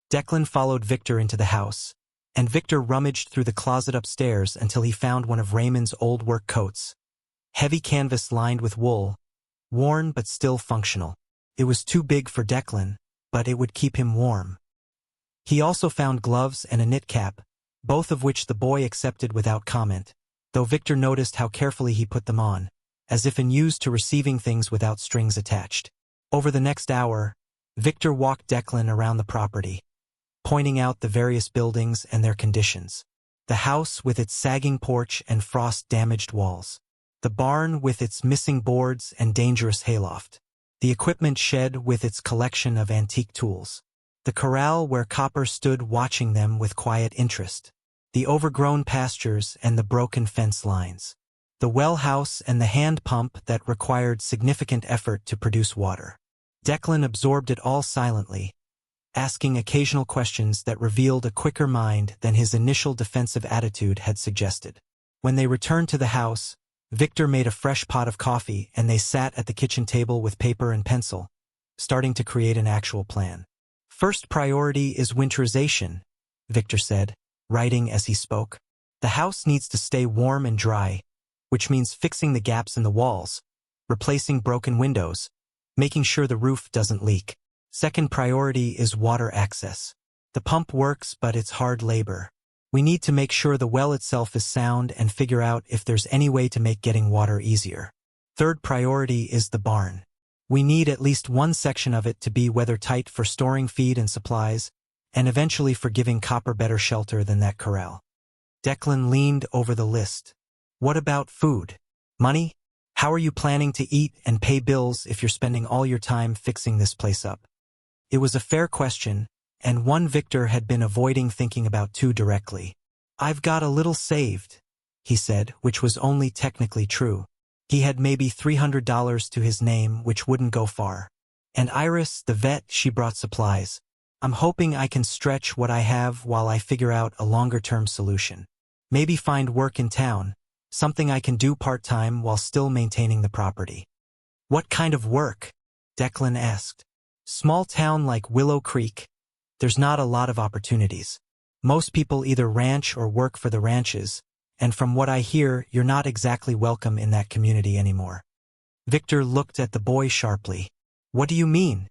Declan followed Victor into the house, and Victor rummaged through the closet upstairs until he found one of Raymond's old work coats. Heavy canvas lined with wool, worn but still functional. It was too big for Declan, but it would keep him warm. He also found gloves and a knit cap, both of which the boy accepted without comment, though Victor noticed how carefully he put them on, as if unused to receiving things without strings attached. Over the next hour, Victor walked Declan around the property, pointing out the various buildings and their conditions. The house with its sagging porch and frost-damaged walls. The barn with its missing boards and dangerous hayloft. The equipment shed with its collection of antique tools. The corral where Copper stood watching them with quiet interest. The overgrown pastures and the broken fence lines. The well house and the hand pump that required significant effort to produce water. Declan absorbed it all silently, asking occasional questions that revealed a quicker mind than his initial defensive attitude had suggested. When they returned to the house, Victor made a fresh pot of coffee and they sat at the kitchen table with paper and pencil, starting to create an actual plan. "First priority is winterization," Victor said, writing as he spoke. "The house needs to stay warm and dry, which means fixing the gaps in the walls, replacing broken windows, making sure the roof doesn't leak. Second priority is water access. The pump works, but it's hard labor. We need to make sure the well itself is sound and figure out if there's any way to make getting water easier. Third priority is the barn. We need at least one section of it to be weather-tight for storing feed and supplies, and eventually for giving Copper better shelter than that corral." Declan leaned over the list. "What about food? Money? How are you planning to eat and pay bills if you're spending all your time fixing this place up? It was a fair question, and one Victor had been avoiding thinking about too directly. I've got a little saved, he said, which was only technically true. He had maybe $300 to his name, which wouldn't go far. And Iris, the vet, she brought supplies. I'm hoping I can stretch what I have while I figure out a longer-term solution. Maybe find work in town, something I can do part-time while still maintaining the property. What kind of work? Declan asked. Small town like Willow Creek. There's not a lot of opportunities. Most people either ranch or work for the ranches, and from what I hear, you're not exactly welcome in that community anymore. Victor looked at the boy sharply. What do you mean?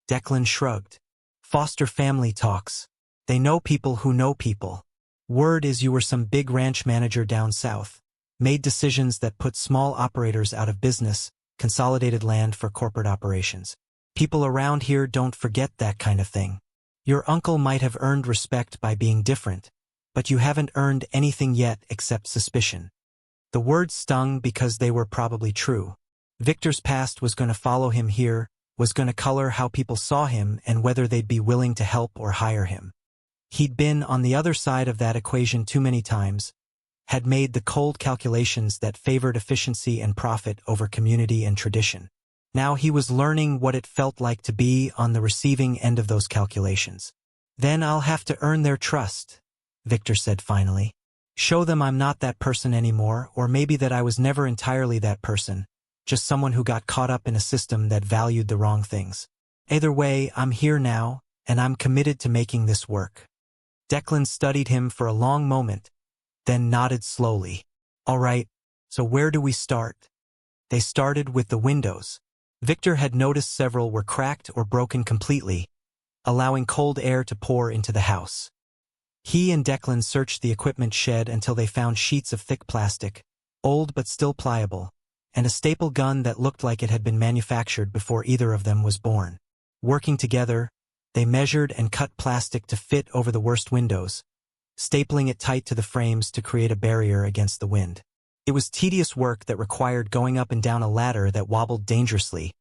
Declan shrugged. Foster family talks. They know people who know people. Word is you were some big ranch manager down south. Made decisions that put small operators out of business, consolidated land for corporate operations. People around here don't forget that kind of thing. Your uncle might have earned respect by being different, but you haven't earned anything yet except suspicion. The words stung because they were probably true. Victor's past was going to follow him here, was going to color how people saw him and whether they'd be willing to help or hire him. He'd been on the other side of that equation too many times, had made the cold calculations that favored efficiency and profit over community and tradition. Now he was learning what it felt like to be on the receiving end of those calculations. Then I'll have to earn their trust, Victor said finally. Show them I'm not that person anymore, or maybe that I was never entirely that person, just someone who got caught up in a system that valued the wrong things. Either way, I'm here now, and I'm committed to making this work. Declan studied him for a long moment, then nodded slowly. All right, so where do we start? They started with the windows. Victor had noticed several were cracked or broken completely, allowing cold air to pour into the house. He and Declan searched the equipment shed until they found sheets of thick plastic, old but still pliable, and a staple gun that looked like it had been manufactured before either of them was born. Working together, they measured and cut plastic to fit over the worst windows, stapling it tight to the frames to create a barrier against the wind. It was tedious work that required going up and down a ladder that wobbled dangerously,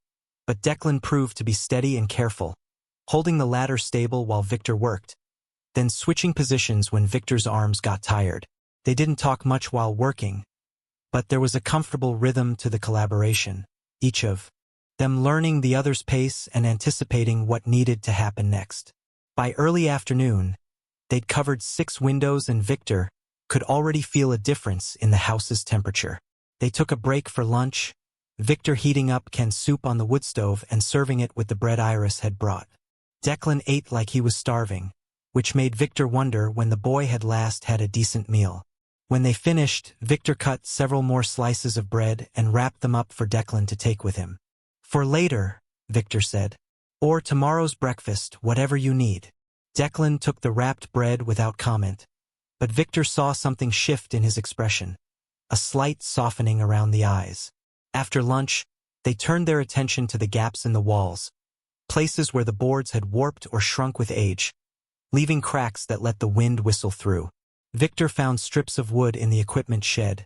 but Declan proved to be steady and careful, holding the ladder stable while Victor worked, then switching positions when Victor's arms got tired. They didn't talk much while working, but there was a comfortable rhythm to the collaboration, each of them learning the other's pace and anticipating what needed to happen next. By early afternoon, they'd covered 6 windows and Victor could already feel a difference in the house's temperature. They took a break for lunch, Victor heating up canned soup on the wood stove and serving it with the bread Iris had brought. Declan ate like he was starving, which made Victor wonder when the boy had last had a decent meal. When they finished, Victor cut several more slices of bread and wrapped them up for Declan to take with him. For later, Victor said. Or tomorrow's breakfast, whatever you need. Declan took the wrapped bread without comment, but Victor saw something shift in his expression, a slight softening around the eyes. After lunch, they turned their attention to the gaps in the walls, places where the boards had warped or shrunk with age, leaving cracks that let the wind whistle through. Victor found strips of wood in the equipment shed,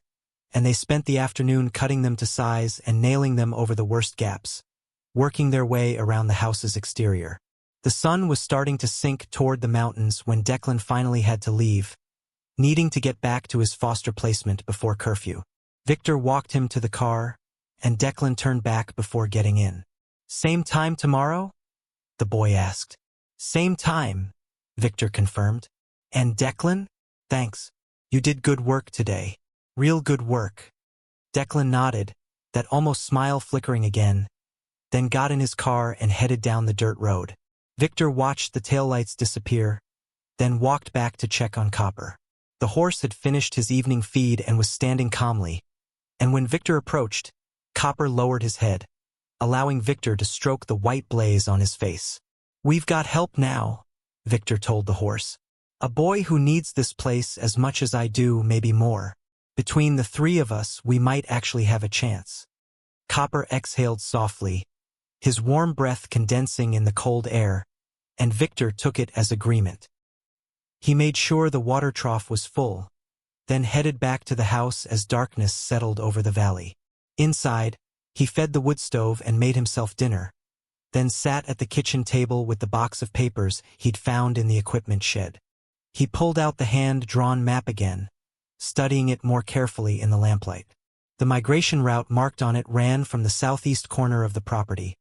and they spent the afternoon cutting them to size and nailing them over the worst gaps, working their way around the house's exterior. The sun was starting to sink toward the mountains when Declan finally had to leave, needing to get back to his foster placement before curfew. Victor walked him to the car, and Declan turned back before getting in. Same time tomorrow? The boy asked. Same time, Victor confirmed. And Declan? Thanks. You did good work today. Real good work. Declan nodded, that almost smile flickering again, then got in his car and headed down the dirt road. Victor watched the taillights disappear, then walked back to check on Copper. The horse had finished his evening feed and was standing calmly, and when Victor approached, Copper lowered his head, allowing Victor to stroke the white blaze on his face. We've got help now, Victor told the horse. A boy who needs this place as much as I do, maybe more. Between the 3 of us, we might actually have a chance. Copper exhaled softly, his warm breath condensing in the cold air, and Victor took it as agreement. He made sure the water trough was full, then headed back to the house as darkness settled over the valley. Inside, he fed the wood stove and made himself dinner, then sat at the kitchen table with the box of papers he'd found in the equipment shed. He pulled out the hand-drawn map again, studying it more carefully in the lamplight. The migration route marked on it ran from the southeast corner of the property,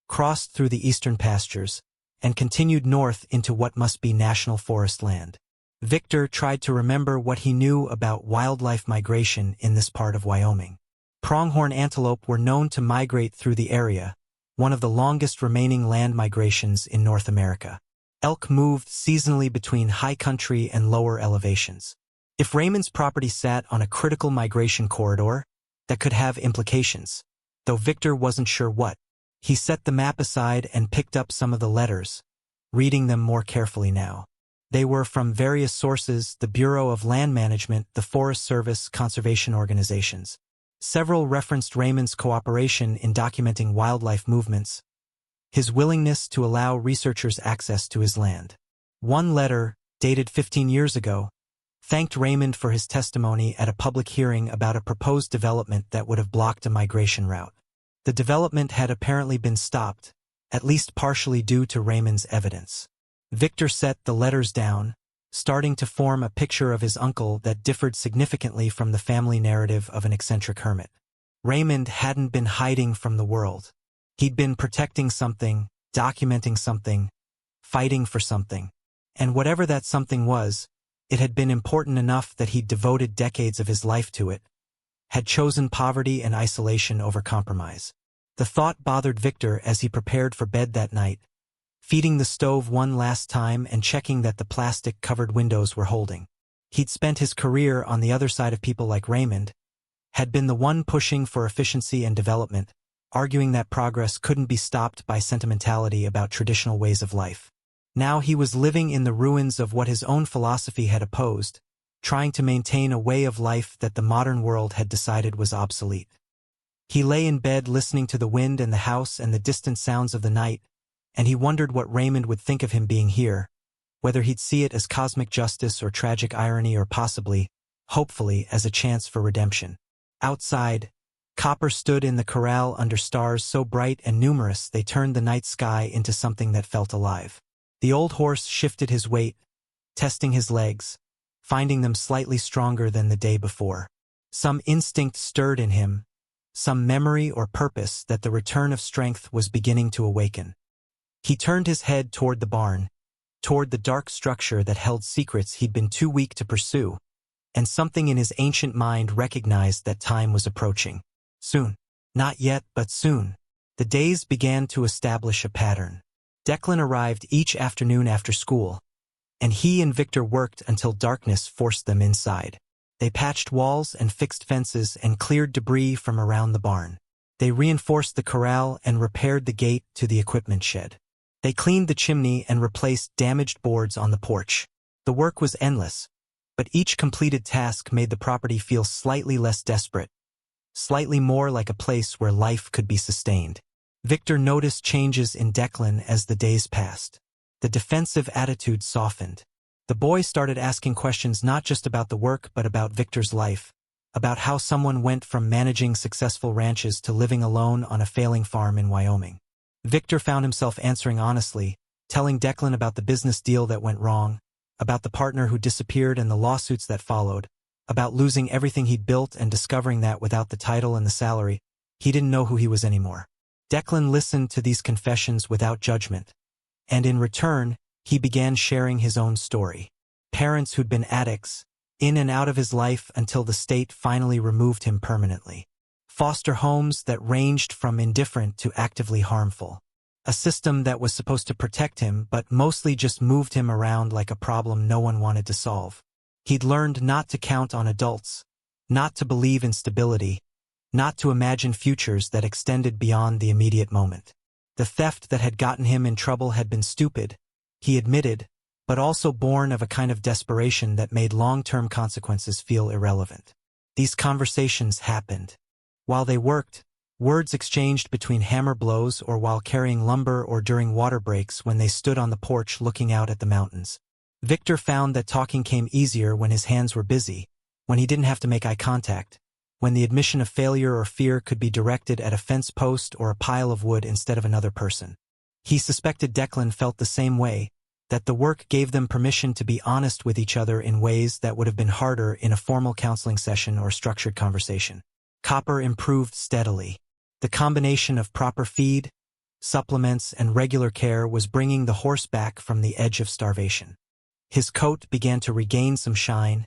crossed through the eastern pastures, and continued north into what must be national forest land. Victor tried to remember what he knew about wildlife migration in this part of Wyoming. Pronghorn antelope were known to migrate through the area, one of the longest remaining land migrations in North America. Elk moved seasonally between high country and lower elevations. If Raymond's property sat on a critical migration corridor, that could have implications, though Victor wasn't sure what. He set the map aside and picked up some of the letters, reading them more carefully now. They were from various sources: the Bureau of Land Management, the Forest Service, conservation organizations. Several referenced Raymond's cooperation in documenting wildlife movements, his willingness to allow researchers access to his land. One letter, dated 15 years ago, thanked Raymond for his testimony at a public hearing about a proposed development that would have blocked a migration route. The development had apparently been stopped, at least partially due to Raymond's evidence. Victor set the letters down, starting to form a picture of his uncle that differed significantly from the family narrative of an eccentric hermit. Raymond hadn't been hiding from the world. He'd been protecting something, documenting something, fighting for something. And whatever that something was, it had been important enough that he'd devoted decades of his life to it, had chosen poverty and isolation over compromise. The thought bothered Victor as he prepared for bed that night, feeding the stove one last time and checking that the plastic-covered windows were holding. He'd spent his career on the other side of people like Raymond, had been the one pushing for efficiency and development, arguing that progress couldn't be stopped by sentimentality about traditional ways of life. Now he was living in the ruins of what his own philosophy had opposed, trying to maintain a way of life that the modern world had decided was obsolete. He lay in bed listening to the wind and the house and the distant sounds of the night, and he wondered what Raymond would think of him being here, whether he'd see it as cosmic justice or tragic irony, or possibly, hopefully, as a chance for redemption. Outside, Copper stood in the corral under stars so bright and numerous they turned the night sky into something that felt alive. The old horse shifted his weight, testing his legs, finding them slightly stronger than the day before. Some instinct stirred in him, some memory or purpose that the return of strength was beginning to awaken. He turned his head toward the barn, toward the dark structure that held secrets he'd been too weak to pursue, and something in his ancient mind recognized that time was approaching. Soon. Not yet, but soon. The days began to establish a pattern. Declan arrived each afternoon after school, and he and Victor worked until darkness forced them inside. They patched walls and fixed fences and cleared debris from around the barn. They reinforced the corral and repaired the gate to the equipment shed. They cleaned the chimney and replaced damaged boards on the porch. The work was endless, but each completed task made the property feel slightly less desperate, slightly more like a place where life could be sustained. Victor noticed changes in Declan as the days passed. The defensive attitude softened. The boy started asking questions not just about the work but about Victor's life, about how someone went from managing successful ranches to living alone on a failing farm in Wyoming. Victor found himself answering honestly, telling Declan about the business deal that went wrong, about the partner who disappeared and the lawsuits that followed, about losing everything he'd built and discovering that without the title and the salary, he didn't know who he was anymore. Declan listened to these confessions without judgment, and in return, he began sharing his own story. Parents who'd been addicts, in and out of his life until the state finally removed him permanently. Foster homes that ranged from indifferent to actively harmful. A system that was supposed to protect him but mostly just moved him around like a problem no one wanted to solve. He'd learned not to count on adults, not to believe in stability, not to imagine futures that extended beyond the immediate moment. The theft that had gotten him in trouble had been stupid, he admitted, but also born of a kind of desperation that made long-term consequences feel irrelevant. These conversations happened. While they worked, words exchanged between hammer blows or while carrying lumber or during water breaks when they stood on the porch looking out at the mountains. Victor found that talking came easier when his hands were busy, when he didn't have to make eye contact, when the admission of failure or fear could be directed at a fence post or a pile of wood instead of another person. He suspected Declan felt the same way, that the work gave them permission to be honest with each other in ways that would have been harder in a formal counseling session or structured conversation. Copper improved steadily. The combination of proper feed, supplements, and regular care was bringing the horse back from the edge of starvation. His coat began to regain some shine,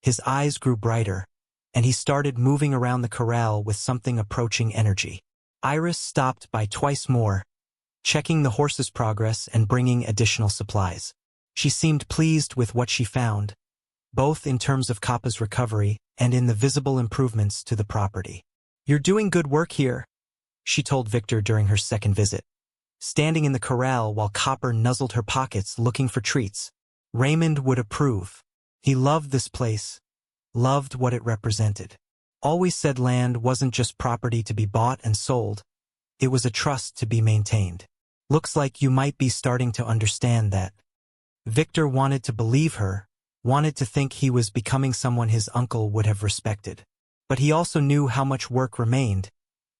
his eyes grew brighter, and he started moving around the corral with something approaching energy. Iris stopped by twice more, checking the horse's progress and bringing additional supplies. She seemed pleased with what she found, both in terms of Kappa's recovery and in the visible improvements to the property. "You're doing good work here," she told Victor during her second visit, standing in the corral while Copper nuzzled her pockets looking for treats. Raymond would approve. He loved this place, loved what it represented. Always said land wasn't just property to be bought and sold, it was a trust to be maintained. "Looks like you might be starting to understand that." Victor wanted to believe her, wanted to think he was becoming someone his uncle would have respected. But he also knew how much work remained,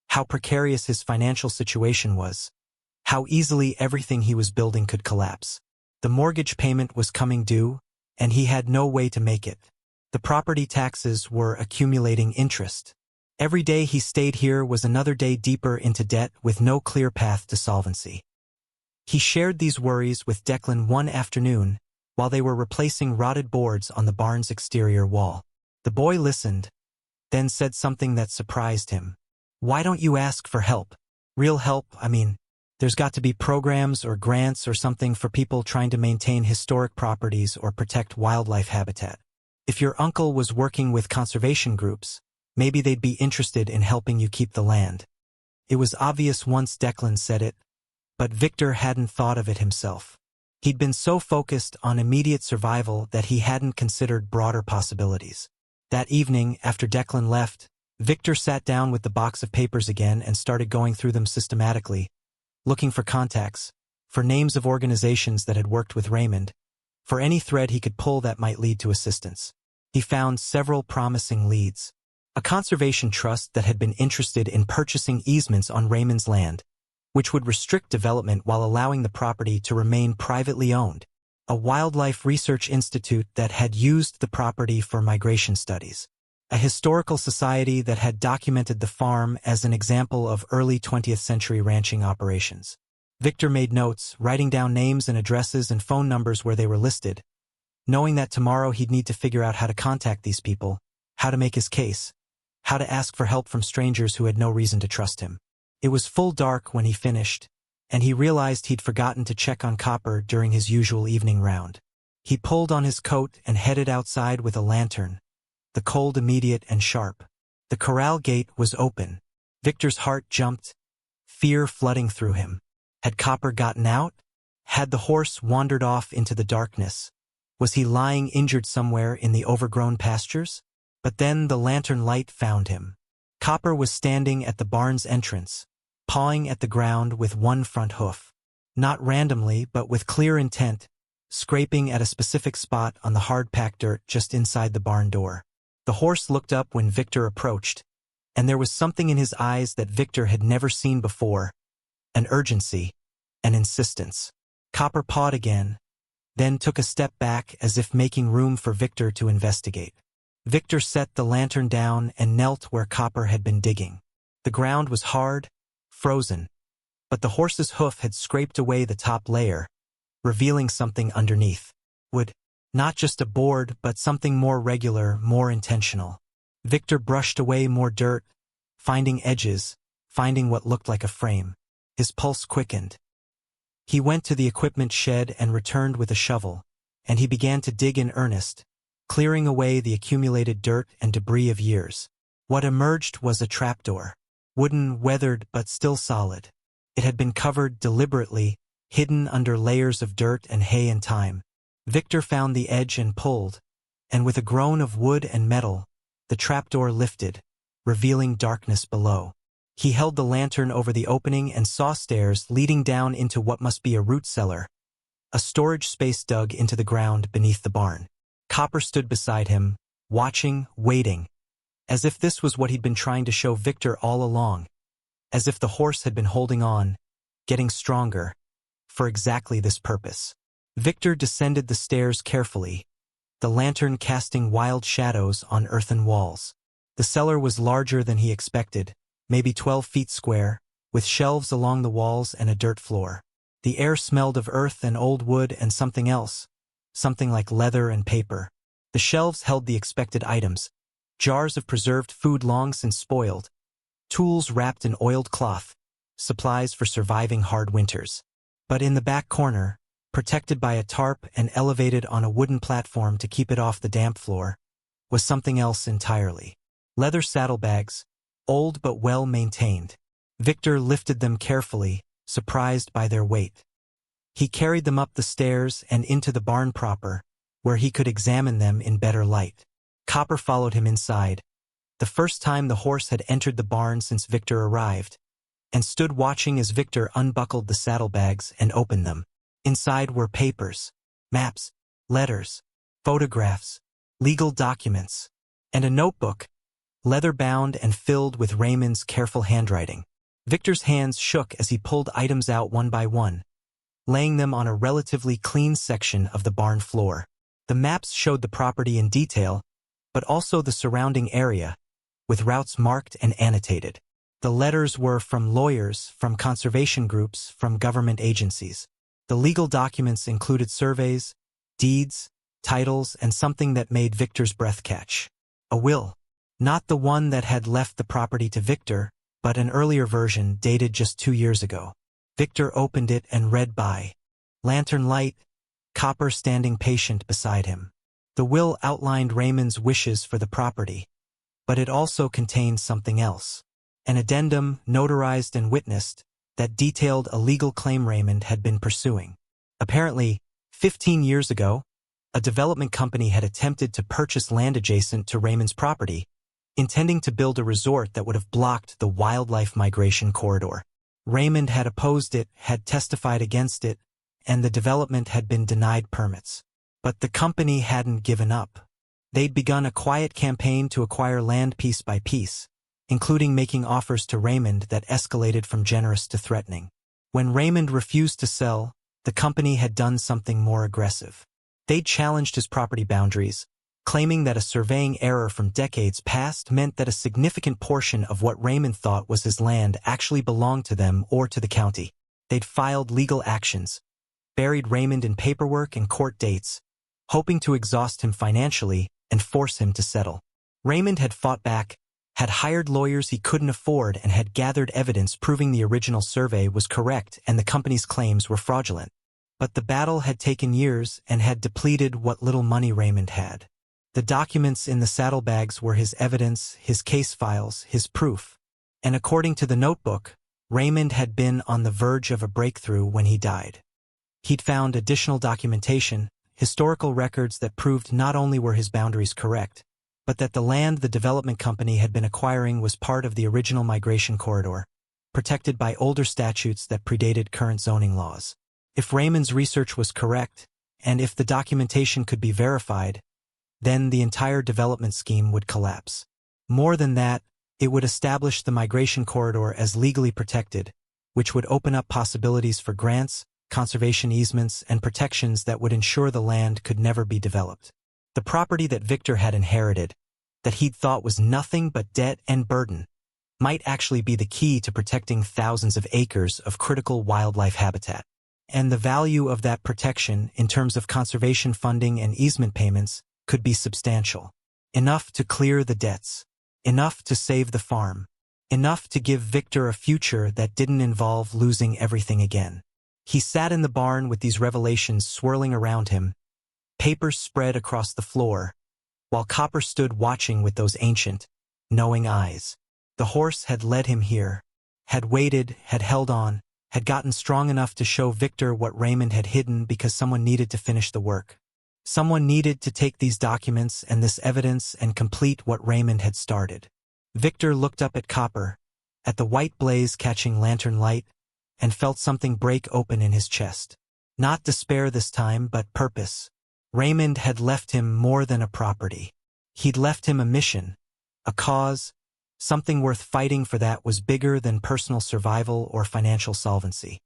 how precarious his financial situation was, how easily everything he was building could collapse. The mortgage payment was coming due, and he had no way to make it. The property taxes were accumulating interest. Every day he stayed here was another day deeper into debt with no clear path to solvency. He shared these worries with Declan one afternoon while they were replacing rotted boards on the barn's exterior wall. The boy listened, then said something that surprised him. "Why don't you ask for help? Real help, I mean. There's got to be programs or grants or something for people trying to maintain historic properties or protect wildlife habitat. If your uncle was working with conservation groups, maybe they'd be interested in helping you keep the land." It was obvious once Declan said it, but Victor hadn't thought of it himself. He'd been so focused on immediate survival that he hadn't considered broader possibilities. That evening, after Declan left, Victor sat down with the box of papers again and started going through them systematically, looking for contacts, for names of organizations that had worked with Raymond, for any thread he could pull that might lead to assistance. He found several promising leads. A conservation trust that had been interested in purchasing easements on Raymond's land, which would restrict development while allowing the property to remain privately owned. A wildlife research institute that had used the property for migration studies. A historical society that had documented the farm as an example of early 20th century ranching operations. Victor made notes, writing down names and addresses and phone numbers where they were listed, knowing that tomorrow he'd need to figure out how to contact these people, how to make his case, how to ask for help from strangers who had no reason to trust him. It was full dark when he finished, and he realized he'd forgotten to check on Copper during his usual evening round. He pulled on his coat and headed outside with a lantern, the cold immediate and sharp. The corral gate was open. Victor's heart jumped, fear flooding through him. Had Copper gotten out? Had the horse wandered off into the darkness? Was he lying injured somewhere in the overgrown pastures? But then the lantern light found him. Copper was standing at the barn's entrance, pawing at the ground with one front hoof. Not randomly, but with clear intent, scraping at a specific spot on the hard-packed dirt just inside the barn door. The horse looked up when Victor approached, and there was something in his eyes that Victor had never seen before, an urgency, an insistence. Copper pawed again, then took a step back as if making room for Victor to investigate. Victor set the lantern down and knelt where Copper had been digging. The ground was hard, frozen, but the horse's hoof had scraped away the top layer, revealing something underneath. Wood. Not just a board, but something more regular, more intentional. Victor brushed away more dirt, finding edges, finding what looked like a frame. His pulse quickened. He went to the equipment shed and returned with a shovel, and he began to dig in earnest, clearing away the accumulated dirt and debris of years. What emerged was a trapdoor. Wooden, weathered, but still solid. It had been covered deliberately, hidden under layers of dirt and hay and time. Victor found the edge and pulled, and with a groan of wood and metal, the trapdoor lifted, revealing darkness below. He held the lantern over the opening and saw stairs leading down into what must be a root cellar, a storage space dug into the ground beneath the barn. Copper stood beside him, watching, waiting. As if this was what he'd been trying to show Victor all along. As if the horse had been holding on, getting stronger, for exactly this purpose. Victor descended the stairs carefully, the lantern casting wild shadows on earthen walls. The cellar was larger than he expected, maybe 12 feet square, with shelves along the walls and a dirt floor. The air smelled of earth and old wood and something else, something like leather and paper. The shelves held the expected items, jars of preserved food long since spoiled, tools wrapped in oiled cloth, supplies for surviving hard winters. But in the back corner, protected by a tarp and elevated on a wooden platform to keep it off the damp floor, was something else entirely. Leather saddlebags, old but well-maintained. Victor lifted them carefully, surprised by their weight. He carried them up the stairs and into the barn proper, where he could examine them in better light. Copper followed him inside, the first time the horse had entered the barn since Victor arrived, and stood watching as Victor unbuckled the saddlebags and opened them. Inside were papers, maps, letters, photographs, legal documents, and a notebook, leather-bound and filled with Raymond's careful handwriting. Victor's hands shook as he pulled items out one by one, laying them on a relatively clean section of the barn floor. The maps showed the property in detail, but also the surrounding area, with routes marked and annotated. The letters were from lawyers, from conservation groups, from government agencies. The legal documents included surveys, deeds, titles, and something that made Victor's breath catch. A will. Not the one that had left the property to Victor, but an earlier version dated just 2 years ago. Victor opened it and read by lantern light, Copper standing patient beside him. The will outlined Raymond's wishes for the property, but it also contained something else. An addendum, notarized and witnessed, that detailed a legal claim Raymond had been pursuing. Apparently, 15 years ago, a development company had attempted to purchase land adjacent to Raymond's property, intending to build a resort that would have blocked the wildlife migration corridor. Raymond had opposed it, had testified against it, and the development had been denied permits. But the company hadn't given up. They'd begun a quiet campaign to acquire land piece by piece, including making offers to Raymond that escalated from generous to threatening. When Raymond refused to sell, the company had done something more aggressive. They'd challenged his property boundaries, claiming that a surveying error from decades past meant that a significant portion of what Raymond thought was his land actually belonged to them or to the county. They'd filed legal actions, buried Raymond in paperwork and court dates, hoping to exhaust him financially and force him to settle. Raymond had fought back, had hired lawyers he couldn't afford, and had gathered evidence proving the original survey was correct and the company's claims were fraudulent. But the battle had taken years and had depleted what little money Raymond had. The documents in the saddlebags were his evidence, his case files, his proof. And according to the notebook, Raymond had been on the verge of a breakthrough when he died. He'd found additional documentation, historical records that proved not only were his boundaries correct, but that the land the development company had been acquiring was part of the original migration corridor, protected by older statutes that predated current zoning laws. If Raymond's research was correct, and if the documentation could be verified, then the entire development scheme would collapse. More than that, it would establish the migration corridor as legally protected, which would open up possibilities for grants, conservation easements, and protections that would ensure the land could never be developed. The property that Victor had inherited, that he'd thought was nothing but debt and burden, might actually be the key to protecting thousands of acres of critical wildlife habitat. And the value of that protection in terms of conservation funding and easement payments could be substantial. Enough to clear the debts, enough to save the farm, enough to give Victor a future that didn't involve losing everything again. He sat in the barn with these revelations swirling around him, papers spread across the floor, while Copper stood watching with those ancient, knowing eyes. The horse had led him here, had waited, had held on, had gotten strong enough to show Victor what Raymond had hidden because someone needed to finish the work. Someone needed to take these documents and this evidence and complete what Raymond had started. Victor looked up at Copper, at the white blaze catching lantern light, and felt something break open in his chest. Not despair this time, but purpose. Raymond had left him more than a property. He'd left him a mission, A cause, something worth fighting for that was bigger than personal survival or financial solvency.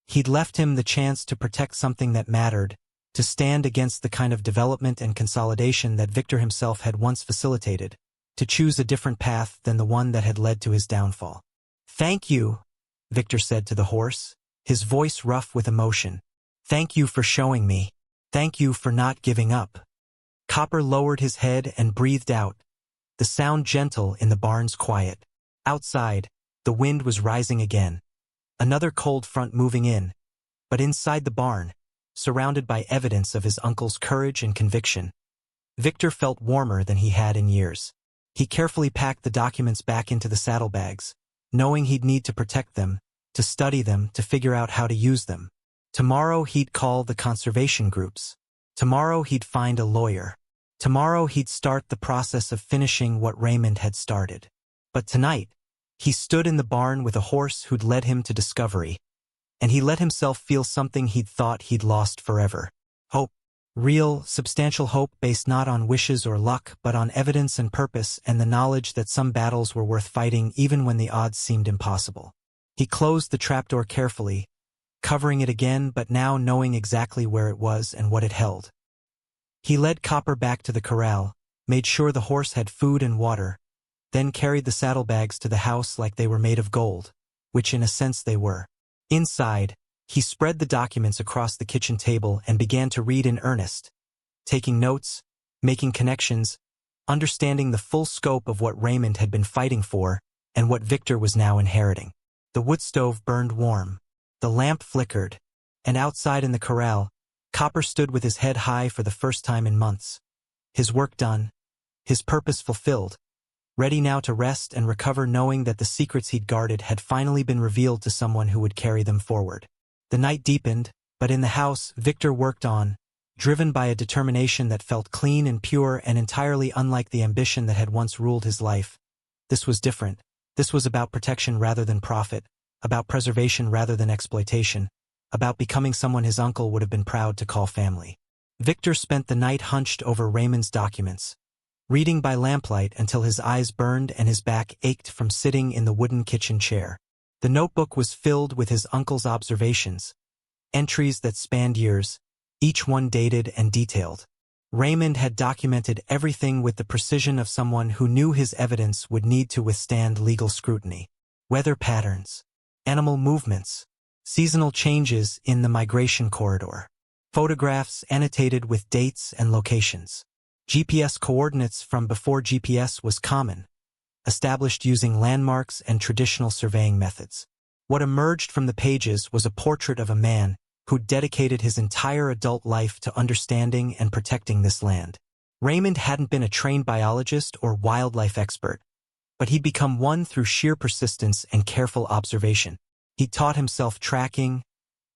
He'd left him the chance to protect something that mattered, to stand against the kind of development and consolidation that Victor himself had once facilitated, to choose a different path than the one that had led to his downfall. "Thank you," Victor said to the horse, his voice rough with emotion. "Thank you for showing me. Thank you for not giving up." Copper lowered his head and breathed out, the sound gentle in the barn's quiet. Outside, the wind was rising again. Another cold front moving in, but inside the barn, surrounded by evidence of his uncle's courage and conviction, Victor felt warmer than he had in years. He carefully packed the documents back into the saddlebags, knowing he'd need to protect them, to study them, to figure out how to use them. Tomorrow he'd call the conservation groups. Tomorrow he'd find a lawyer. Tomorrow he'd start the process of finishing what Raymond had started. But tonight, he stood in the barn with a horse who'd led him to discovery, and he let himself feel something he'd thought he'd lost forever. Hope. Real, substantial hope based not on wishes or luck, but on evidence and purpose and the knowledge that some battles were worth fighting even when the odds seemed impossible. He closed the trapdoor carefully, covering it again but now knowing exactly where it was and what it held. He led Copper back to the corral, made sure the horse had food and water, then carried the saddlebags to the house like they were made of gold, which in a sense they were. Inside, he spread the documents across the kitchen table and began to read in earnest, taking notes, making connections, understanding the full scope of what Raymond had been fighting for and what Victor was now inheriting. The wood stove burned warm. The lamp flickered, and outside in the corral, Copper stood with his head high for the first time in months. His work done, his purpose fulfilled, ready now to rest and recover knowing that the secrets he'd guarded had finally been revealed to someone who would carry them forward. The night deepened, but in the house, Victor worked on, driven by a determination that felt clean and pure and entirely unlike the ambition that had once ruled his life. This was different. This was about protection rather than profit, about preservation rather than exploitation, about becoming someone his uncle would have been proud to call family. Victor spent the night hunched over Raymond's documents, reading by lamplight until his eyes burned and his back ached from sitting in the wooden kitchen chair. The notebook was filled with his uncle's observations, entries that spanned years, each one dated and detailed. Raymond had documented everything with the precision of someone who knew his evidence would need to withstand legal scrutiny. Weather patterns, animal movements, seasonal changes in the migration corridor, photographs annotated with dates and locations, GPS coordinates from before GPS was common, established using landmarks and traditional surveying methods. What emerged from the pages was a portrait of a man who dedicated his entire adult life to understanding and protecting this land. Raymond hadn't been a trained biologist or wildlife expert, but he'd become one through sheer persistence and careful observation. He'd taught himself tracking,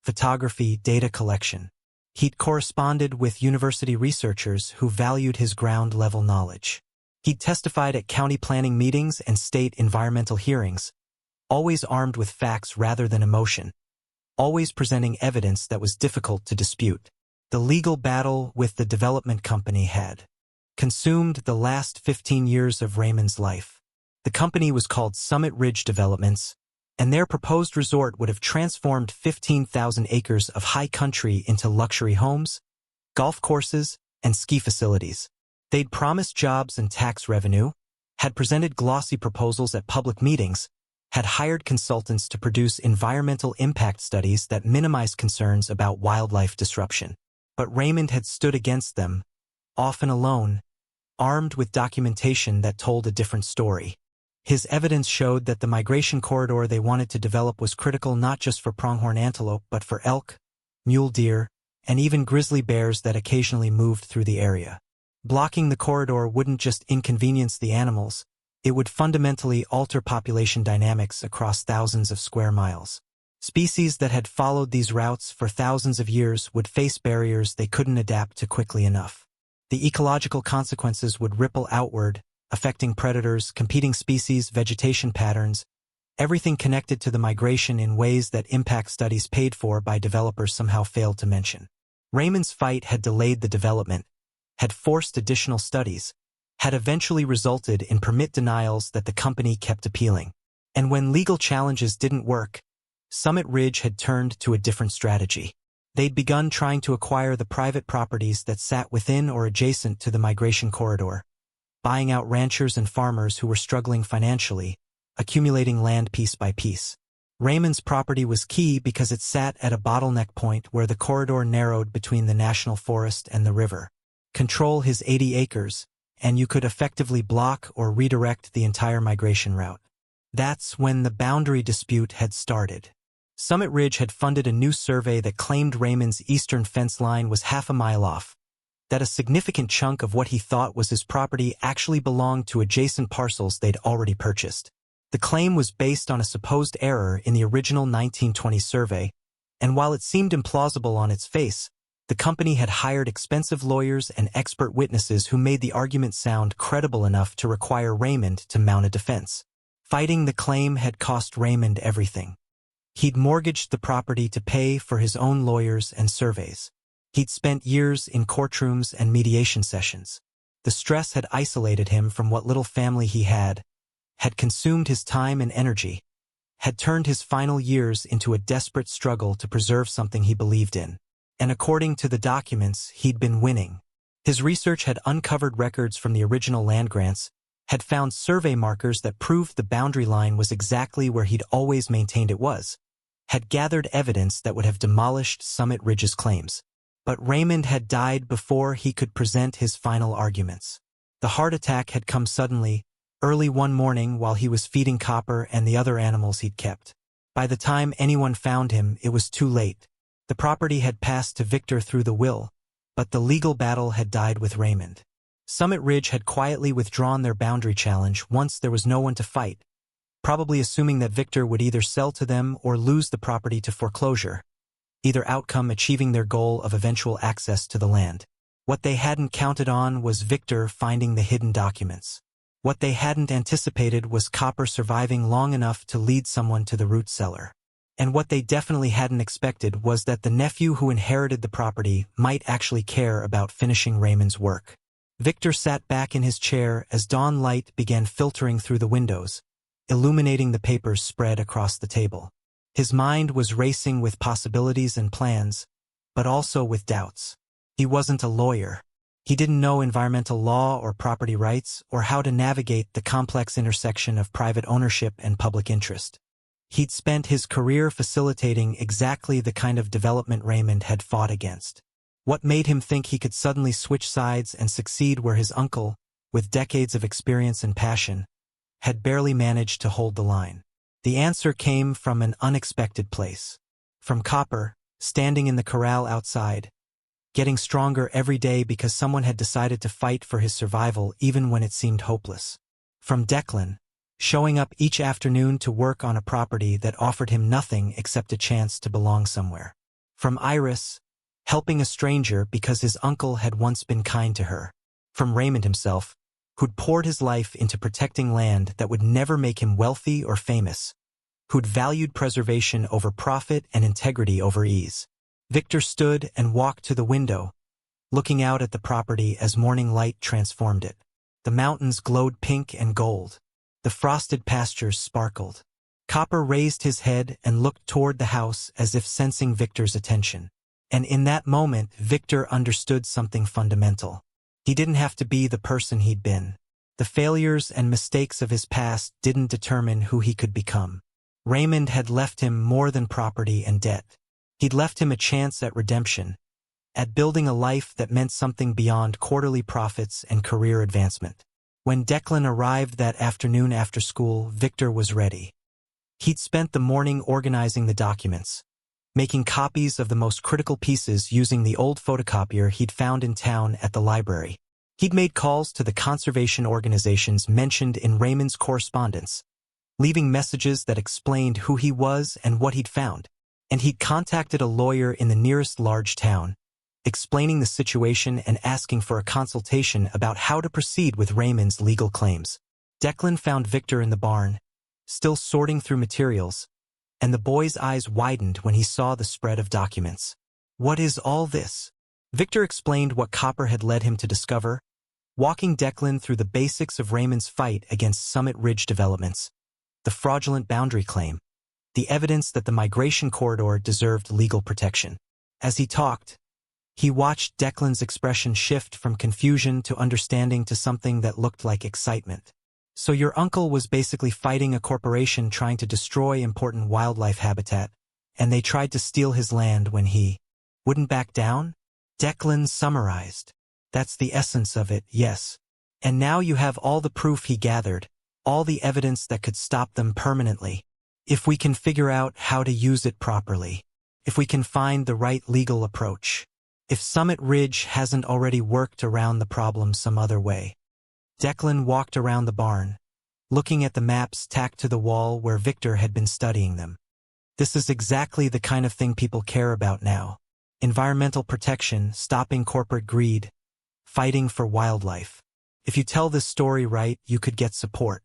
photography, data collection. He'd corresponded with university researchers who valued his ground-level knowledge. He'd testified at county planning meetings and state environmental hearings, always armed with facts rather than emotion, always presenting evidence that was difficult to dispute. The legal battle with the development company had consumed the last 15 years of Raymond's life. The company was called Summit Ridge Developments, and their proposed resort would have transformed 15,000 acres of high country into luxury homes, golf courses, and ski facilities. They'd promised jobs and tax revenue, had presented glossy proposals at public meetings, had hired consultants to produce environmental impact studies that minimized concerns about wildlife disruption. But Raymond had stood against them, often alone, armed with documentation that told a different story. His evidence showed that the migration corridor they wanted to develop was critical not just for pronghorn antelope but for elk, mule deer, and even grizzly bears that occasionally moved through the area. Blocking the corridor wouldn't just inconvenience the animals, it would fundamentally alter population dynamics across thousands of square miles. Species that had followed these routes for thousands of years would face barriers they couldn't adapt to quickly enough. The ecological consequences would ripple outward, affecting predators, competing species, vegetation patterns, everything connected to the migration in ways that impact studies paid for by developers somehow failed to mention. Raymond's fight had delayed the development, had forced additional studies, had eventually resulted in permit denials that the company kept appealing. And when legal challenges didn't work, Summit Ridge had turned to a different strategy. They'd begun trying to acquire the private properties that sat within or adjacent to the migration corridor, buying out ranchers and farmers who were struggling financially, accumulating land piece by piece. Raymond's property was key because it sat at a bottleneck point where the corridor narrowed between the national forest and the river. Control his 80 acres, and you could effectively block or redirect the entire migration route. That's when the boundary dispute had started. Summit Ridge had funded a new survey that claimed Raymond's eastern fence line was half a mile off, that a significant chunk of what he thought was his property actually belonged to adjacent parcels they'd already purchased. The claim was based on a supposed error in the original 1920 survey, and while it seemed implausible on its face, the company had hired expensive lawyers and expert witnesses who made the argument sound credible enough to require Raymond to mount a defense. Fighting the claim had cost Raymond everything. He'd mortgaged the property to pay for his own lawyers and surveys. He'd spent years in courtrooms and mediation sessions. The stress had isolated him from what little family he had consumed his time and energy, had turned his final years into a desperate struggle to preserve something he believed in. And according to the documents, he'd been winning. His research had uncovered records from the original land grants, had found survey markers that proved the boundary line was exactly where he'd always maintained it was, had gathered evidence that would have demolished Summit Ridge's claims. But Raymond had died before he could present his final arguments. The heart attack had come suddenly, early one morning while he was feeding Copper and the other animals he'd kept. By the time anyone found him, it was too late. The property had passed to Victor through the will, but the legal battle had died with Raymond. Summit Ridge had quietly withdrawn their boundary challenge once there was no one to fight, probably assuming that Victor would either sell to them or lose the property to foreclosure, either outcome achieving their goal of eventual access to the land. What they hadn't counted on was Victor finding the hidden documents. What they hadn't anticipated was Copper surviving long enough to lead someone to the root cellar. And what they definitely hadn't expected was that the nephew who inherited the property might actually care about finishing Raymond's work. Victor sat back in his chair as dawn light began filtering through the windows, illuminating the papers spread across the table. His mind was racing with possibilities and plans, but also with doubts. He wasn't a lawyer. He didn't know environmental law or property rights or how to navigate the complex intersection of private ownership and public interest. He'd spent his career facilitating exactly the kind of development Raymond had fought against. What made him think he could suddenly switch sides and succeed where his uncle, with decades of experience and passion, had barely managed to hold the line? The answer came from an unexpected place. From Copper, standing in the corral outside, getting stronger every day because someone had decided to fight for his survival even when it seemed hopeless. From Declan, showing up each afternoon to work on a property that offered him nothing except a chance to belong somewhere. From Iris, helping a stranger because his uncle had once been kind to her. From Raymond himself, who'd poured his life into protecting land that would never make him wealthy or famous, who'd valued preservation over profit and integrity over ease. Victor stood and walked to the window, looking out at the property as morning light transformed it. The mountains glowed pink and gold. The frosted pastures sparkled. Copper raised his head and looked toward the house as if sensing Victor's attention. And in that moment, Victor understood something fundamental. He didn't have to be the person he'd been. The failures and mistakes of his past didn't determine who he could become. Raymond had left him more than property and debt. He'd left him a chance at redemption, at building a life that meant something beyond quarterly profits and career advancement. When Declan arrived that afternoon after school, Victor was ready. He'd spent the morning organizing the documents, making copies of the most critical pieces using the old photocopier he'd found in town at the library. He'd made calls to the conservation organizations mentioned in Raymond's correspondence, leaving messages that explained who he was and what he'd found. And he'd contacted a lawyer in the nearest large town, explaining the situation and asking for a consultation about how to proceed with Raymond's legal claims. Declan found Victor in the barn, still sorting through materials, and the boy's eyes widened when he saw the spread of documents. "What is all this?" Victor explained what Copper had led him to discover, walking Declan through the basics of Raymond's fight against Summit Ridge developments, the fraudulent boundary claim, the evidence that the migration corridor deserved legal protection. As he talked, he watched Declan's expression shift from confusion to understanding to something that looked like excitement. So your uncle was basically fighting a corporation trying to destroy important wildlife habitat, and they tried to steal his land when he wouldn't back down? Declan summarized. That's the essence of it, yes. And now you have all the proof he gathered, all the evidence that could stop them permanently. If we can figure out how to use it properly. If we can find the right legal approach. If Summit Ridge hasn't already worked around the problem some other way. Declan walked around the barn, looking at the maps tacked to the wall where Victor had been studying them. This is exactly the kind of thing people care about now. Environmental protection, stopping corporate greed, fighting for wildlife. If you tell this story right, you could get support.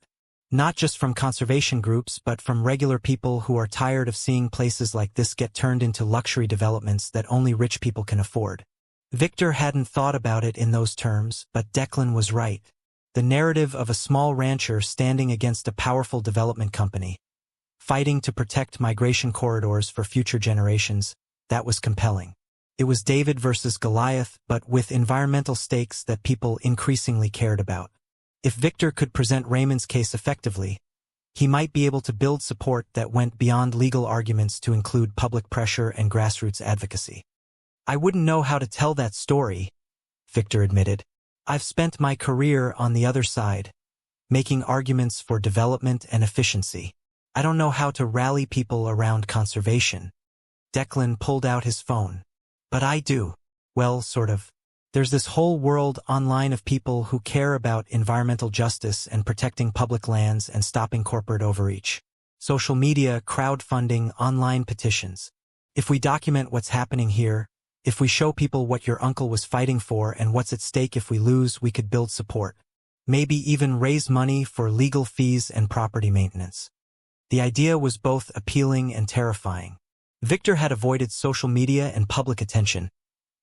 Not just from conservation groups, but from regular people who are tired of seeing places like this get turned into luxury developments that only rich people can afford. Victor hadn't thought about it in those terms, but Declan was right. The narrative of a small rancher standing against a powerful development company, fighting to protect migration corridors for future generations, that was compelling. It was David versus Goliath, but with environmental stakes that people increasingly cared about. If Victor could present Raymond's case effectively, he might be able to build support that went beyond legal arguments to include public pressure and grassroots advocacy. I wouldn't know how to tell that story, Victor admitted. I've spent my career on the other side, making arguments for development and efficiency. I don't know how to rally people around conservation. Declan pulled out his phone. But I do. Well, sort of. There's this whole world online of people who care about environmental justice and protecting public lands and stopping corporate overreach. Social media, crowdfunding, online petitions. If we document what's happening here, if we show people what your uncle was fighting for and what's at stake if we lose, we could build support. Maybe even raise money for legal fees and property maintenance. The idea was both appealing and terrifying. Victor had avoided social media and public attention,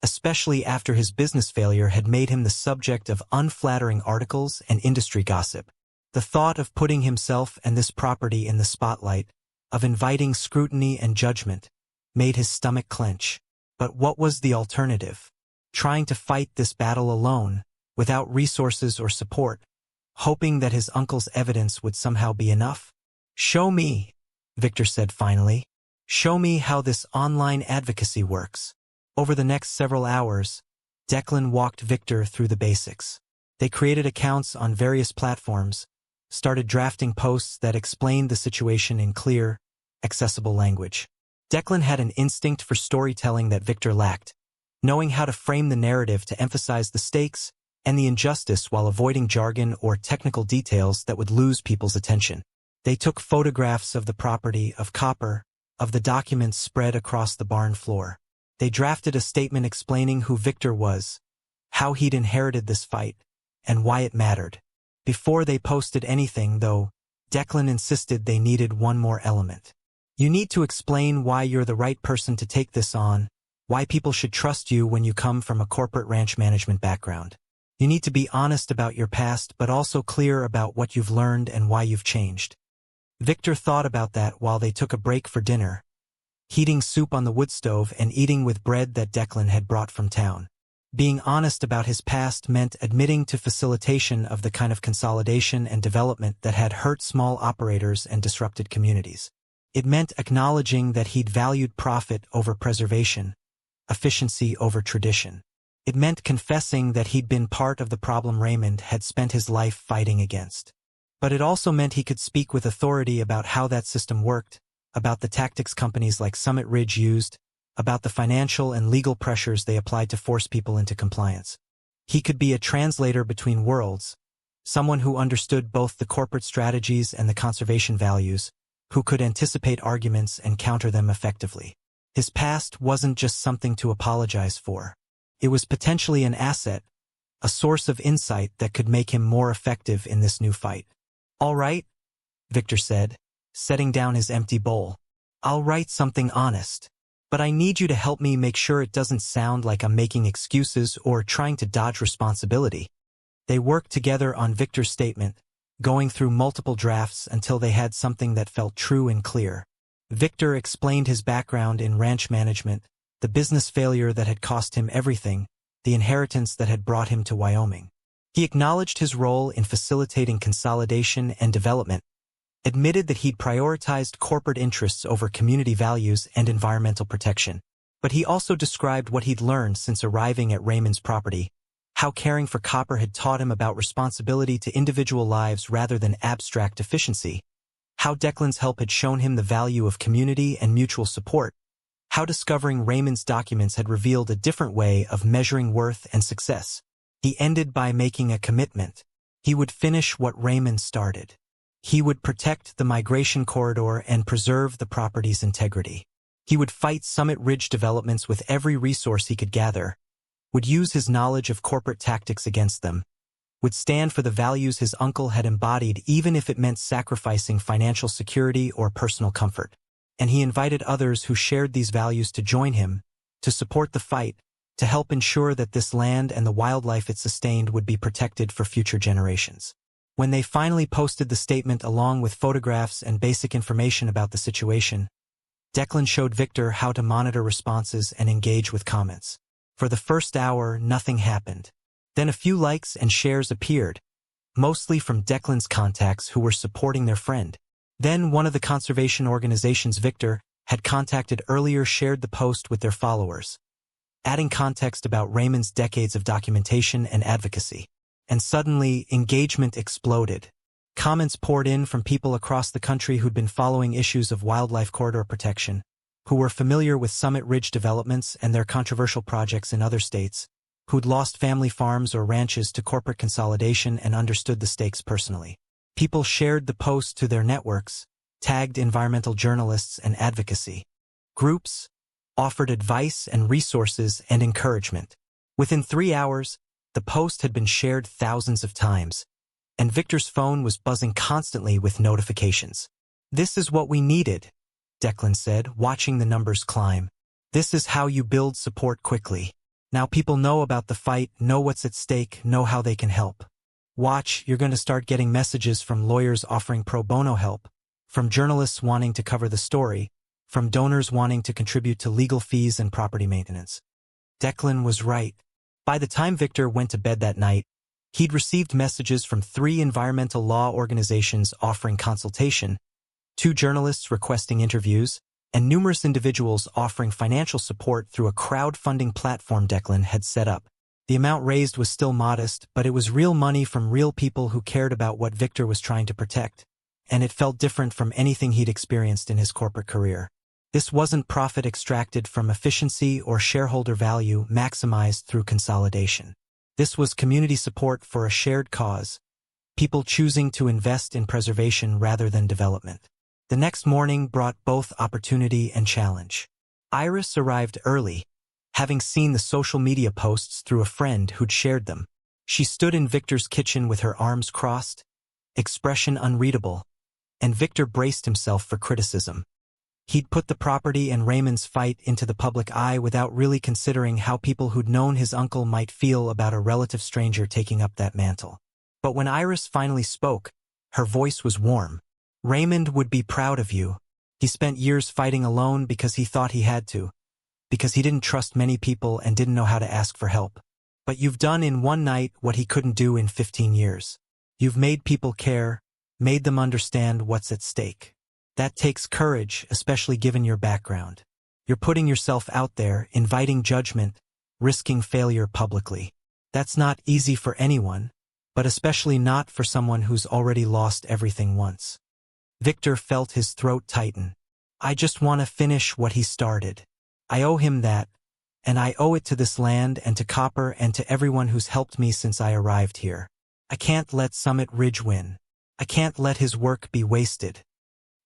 especially after his business failure had made him the subject of unflattering articles and industry gossip. The thought of putting himself and this property in the spotlight, of inviting scrutiny and judgment, made his stomach clench. But what was the alternative? Trying to fight this battle alone, without resources or support, hoping that his uncle's evidence would somehow be enough? Show me, Victor said finally. Show me how this online advocacy works. Over the next several hours, Declan walked Victor through the basics. They created accounts on various platforms, started drafting posts that explained the situation in clear, accessible language. Declan had an instinct for storytelling that Victor lacked, knowing how to frame the narrative to emphasize the stakes and the injustice while avoiding jargon or technical details that would lose people's attention. They took photographs of the property, of copper, of the documents spread across the barn floor. They drafted a statement explaining who Victor was, how he'd inherited this fight, and why it mattered. Before they posted anything, though, Declan insisted they needed one more element. You need to explain why you're the right person to take this on, why people should trust you when you come from a corporate ranch management background. You need to be honest about your past but also clear about what you've learned and why you've changed. Victor thought about that while they took a break for dinner, heating soup on the wood stove and eating with bread that Declan had brought from town. Being honest about his past meant admitting to facilitation of the kind of consolidation and development that had hurt small operators and disrupted communities. It meant acknowledging that he'd valued profit over preservation, efficiency over tradition. It meant confessing that he'd been part of the problem Raymond had spent his life fighting against. But it also meant he could speak with authority about how that system worked, about the tactics companies like Summit Ridge used, about the financial and legal pressures they applied to force people into compliance. He could be a translator between worlds, someone who understood both the corporate strategies and the conservation values, who could anticipate arguments and counter them effectively. His past wasn't just something to apologize for. It was potentially an asset, a source of insight that could make him more effective in this new fight. All right, Victor said, setting down his empty bowl. I'll write something honest. But I need you to help me make sure it doesn't sound like I'm making excuses or trying to dodge responsibility. They worked together on Victor's statement, going through multiple drafts until they had something that felt true and clear. Victor explained his background in ranch management, the business failure that had cost him everything, the inheritance that had brought him to Wyoming. He acknowledged his role in facilitating consolidation and development, admitted that he'd prioritized corporate interests over community values and environmental protection. But he also described what he'd learned since arriving at Raymond's property, how caring for copper had taught him about responsibility to individual lives rather than abstract efficiency, how Declan's help had shown him the value of community and mutual support, how discovering Raymond's documents had revealed a different way of measuring worth and success. He ended by making a commitment. He would finish what Raymond started. He would protect the migration corridor and preserve the property's integrity. He would fight Summit Ridge developments with every resource he could gather, would use his knowledge of corporate tactics against them, would stand for the values his uncle had embodied even if it meant sacrificing financial security or personal comfort. And he invited others who shared these values to join him, to support the fight, to help ensure that this land and the wildlife it sustained would be protected for future generations. When they finally posted the statement along with photographs and basic information about the situation, Declan showed Victor how to monitor responses and engage with comments. For the first hour, nothing happened. Then a few likes and shares appeared, mostly from Declan's contacts who were supporting their friend. Then one of the conservation organizations Victor had contacted earlier shared the post with their followers, adding context about Raymond's decades of documentation and advocacy. And suddenly, engagement exploded. Comments poured in from people across the country who'd been following issues of wildlife corridor protection, who were familiar with Summit Ridge developments and their controversial projects in other states, who'd lost family farms or ranches to corporate consolidation and understood the stakes personally. People shared the post to their networks, tagged environmental journalists and advocacy groups, offered advice and resources and encouragement. Within 3 hours, the post had been shared thousands of times, and Victor's phone was buzzing constantly with notifications. "This is what we needed," Declan said, watching the numbers climb. "This is how you build support quickly. Now people know about the fight, know what's at stake, know how they can help. Watch, you're going to start getting messages from lawyers offering pro bono help, from journalists wanting to cover the story, from donors wanting to contribute to legal fees and property maintenance." Declan was right. By the time Victor went to bed that night, he'd received messages from 3 environmental law organizations offering consultation, 2 journalists requesting interviews, and numerous individuals offering financial support through a crowdfunding platform Declan had set up. The amount raised was still modest, but it was real money from real people who cared about what Victor was trying to protect, and it felt different from anything he'd experienced in his corporate career. This wasn't profit extracted from efficiency or shareholder value maximized through consolidation. This was community support for a shared cause, people choosing to invest in preservation rather than development. The next morning brought both opportunity and challenge. Iris arrived early, having seen the social media posts through a friend who'd shared them. She stood in Victor's kitchen with her arms crossed, expression unreadable, and Victor braced himself for criticism. He'd put the property and Raymond's fight into the public eye without really considering how people who'd known his uncle might feel about a relative stranger taking up that mantle. But when Iris finally spoke, her voice was warm. "Raymond would be proud of you. He spent years fighting alone because he thought he had to, because he didn't trust many people and didn't know how to ask for help. But you've done in one night what he couldn't do in 15 years. You've made people care, made them understand what's at stake. That takes courage, especially given your background. You're putting yourself out there, inviting judgment, risking failure publicly. That's not easy for anyone, but especially not for someone who's already lost everything once." Victor felt his throat tighten. "I just want to finish what he started. I owe him that, and I owe it to this land and to copper and to everyone who's helped me since I arrived here. I can't let Summit Ridge win. I can't let his work be wasted."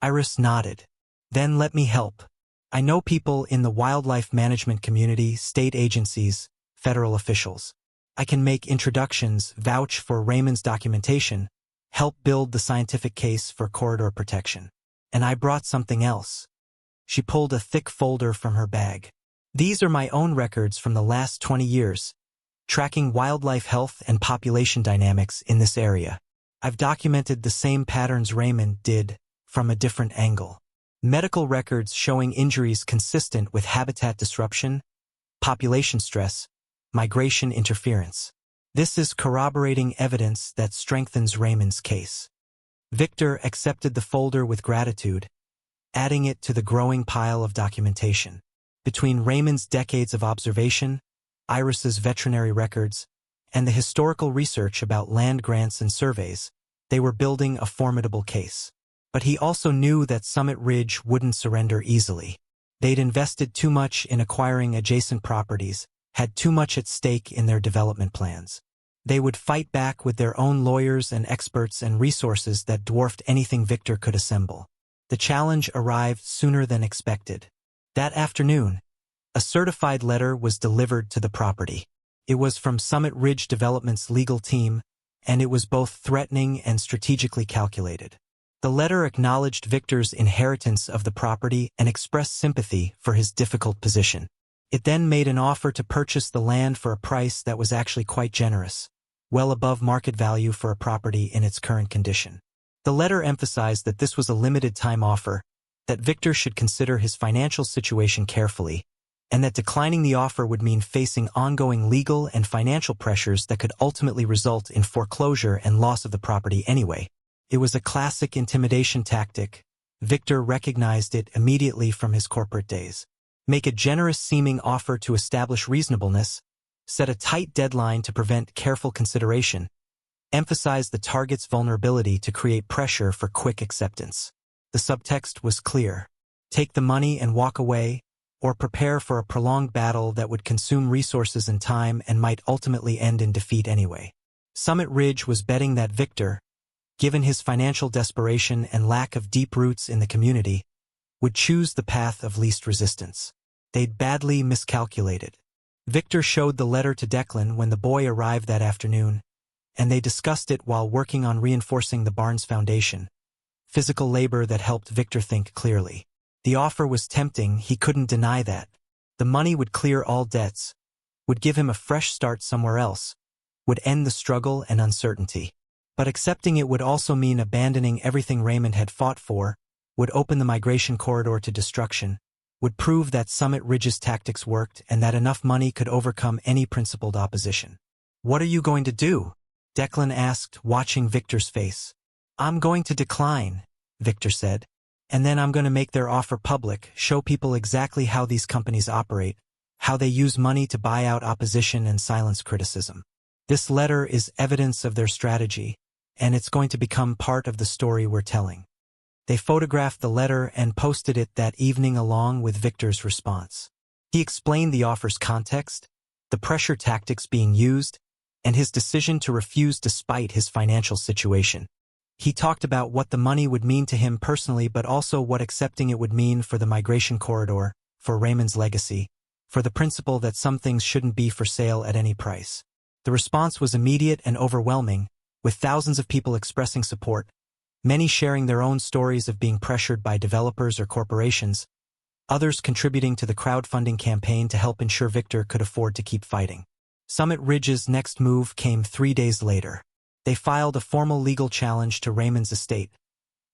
Iris nodded. "Then let me help. I know people in the wildlife management community, state agencies, federal officials. I can make introductions, vouch for Raymond's documentation, help build the scientific case for corridor protection. And I brought something else." She pulled a thick folder from her bag. "These are my own records from the last 20 years. tracking wildlife health and population dynamics in this area. I've documented the same patterns Raymond did, from a different angle. Medical records showing injuries consistent with habitat disruption, population stress, migration interference. This is corroborating evidence that strengthens Raymond's case. Victor accepted the folder with gratitude, adding it to the growing pile of documentation. Between Raymond's decades of observation, Iris's veterinary records, and the historical research about land grants and surveys, they were building a formidable case. But he also knew that Summit Ridge wouldn't surrender easily. They'd invested too much in acquiring adjacent properties, had too much at stake in their development plans. They would fight back with their own lawyers and experts and resources that dwarfed anything Victor could assemble. The challenge arrived sooner than expected. That afternoon, a certified letter was delivered to the property. It was from Summit Ridge Development's legal team, and it was both threatening and strategically calculated. The letter acknowledged Victor's inheritance of the property and expressed sympathy for his difficult position. It then made an offer to purchase the land for a price that was actually quite generous, well above market value for a property in its current condition. The letter emphasized that this was a limited-time offer, that Victor should consider his financial situation carefully, and that declining the offer would mean facing ongoing legal and financial pressures that could ultimately result in foreclosure and loss of the property anyway. It was a classic intimidation tactic. Victor recognized it immediately from his corporate days. Make a generous-seeming offer to establish reasonableness, set a tight deadline to prevent careful consideration, emphasize the target's vulnerability to create pressure for quick acceptance. The subtext was clear. Take the money and walk away, or prepare for a prolonged battle that would consume resources and time and might ultimately end in defeat anyway. Summit Ridge was betting that Victor, given his financial desperation and lack of deep roots in the community, would choose the path of least resistance. They'd badly miscalculated. Victor showed the letter to Declan when the boy arrived that afternoon, and they discussed it while working on reinforcing the barn's foundation, physical labor that helped Victor think clearly. The offer was tempting, he couldn't deny that. The money would clear all debts, would give him a fresh start somewhere else, would end the struggle and uncertainty. But accepting it would also mean abandoning everything Raymond had fought for, would open the migration corridor to destruction, would prove that Summit Ridge's tactics worked and that enough money could overcome any principled opposition. "What are you going to do?" Declan asked, watching Victor's face. "I'm going to decline," Victor said. "And then I'm going to make their offer public, show people exactly how these companies operate, how they use money to buy out opposition and silence criticism. This letter is evidence of their strategy, and it's going to become part of the story we're telling." They photographed the letter and posted it that evening along with Victor's response. He explained the offer's context, the pressure tactics being used, and his decision to refuse despite his financial situation. He talked about what the money would mean to him personally, but also what accepting it would mean for the migration corridor, for Raymond's legacy, for the principle that some things shouldn't be for sale at any price. The response was immediate and overwhelming, with thousands of people expressing support, many sharing their own stories of being pressured by developers or corporations, others contributing to the crowdfunding campaign to help ensure Victor could afford to keep fighting. Summit Ridge's next move came 3 days later. They filed a formal legal challenge to Raymond's estate,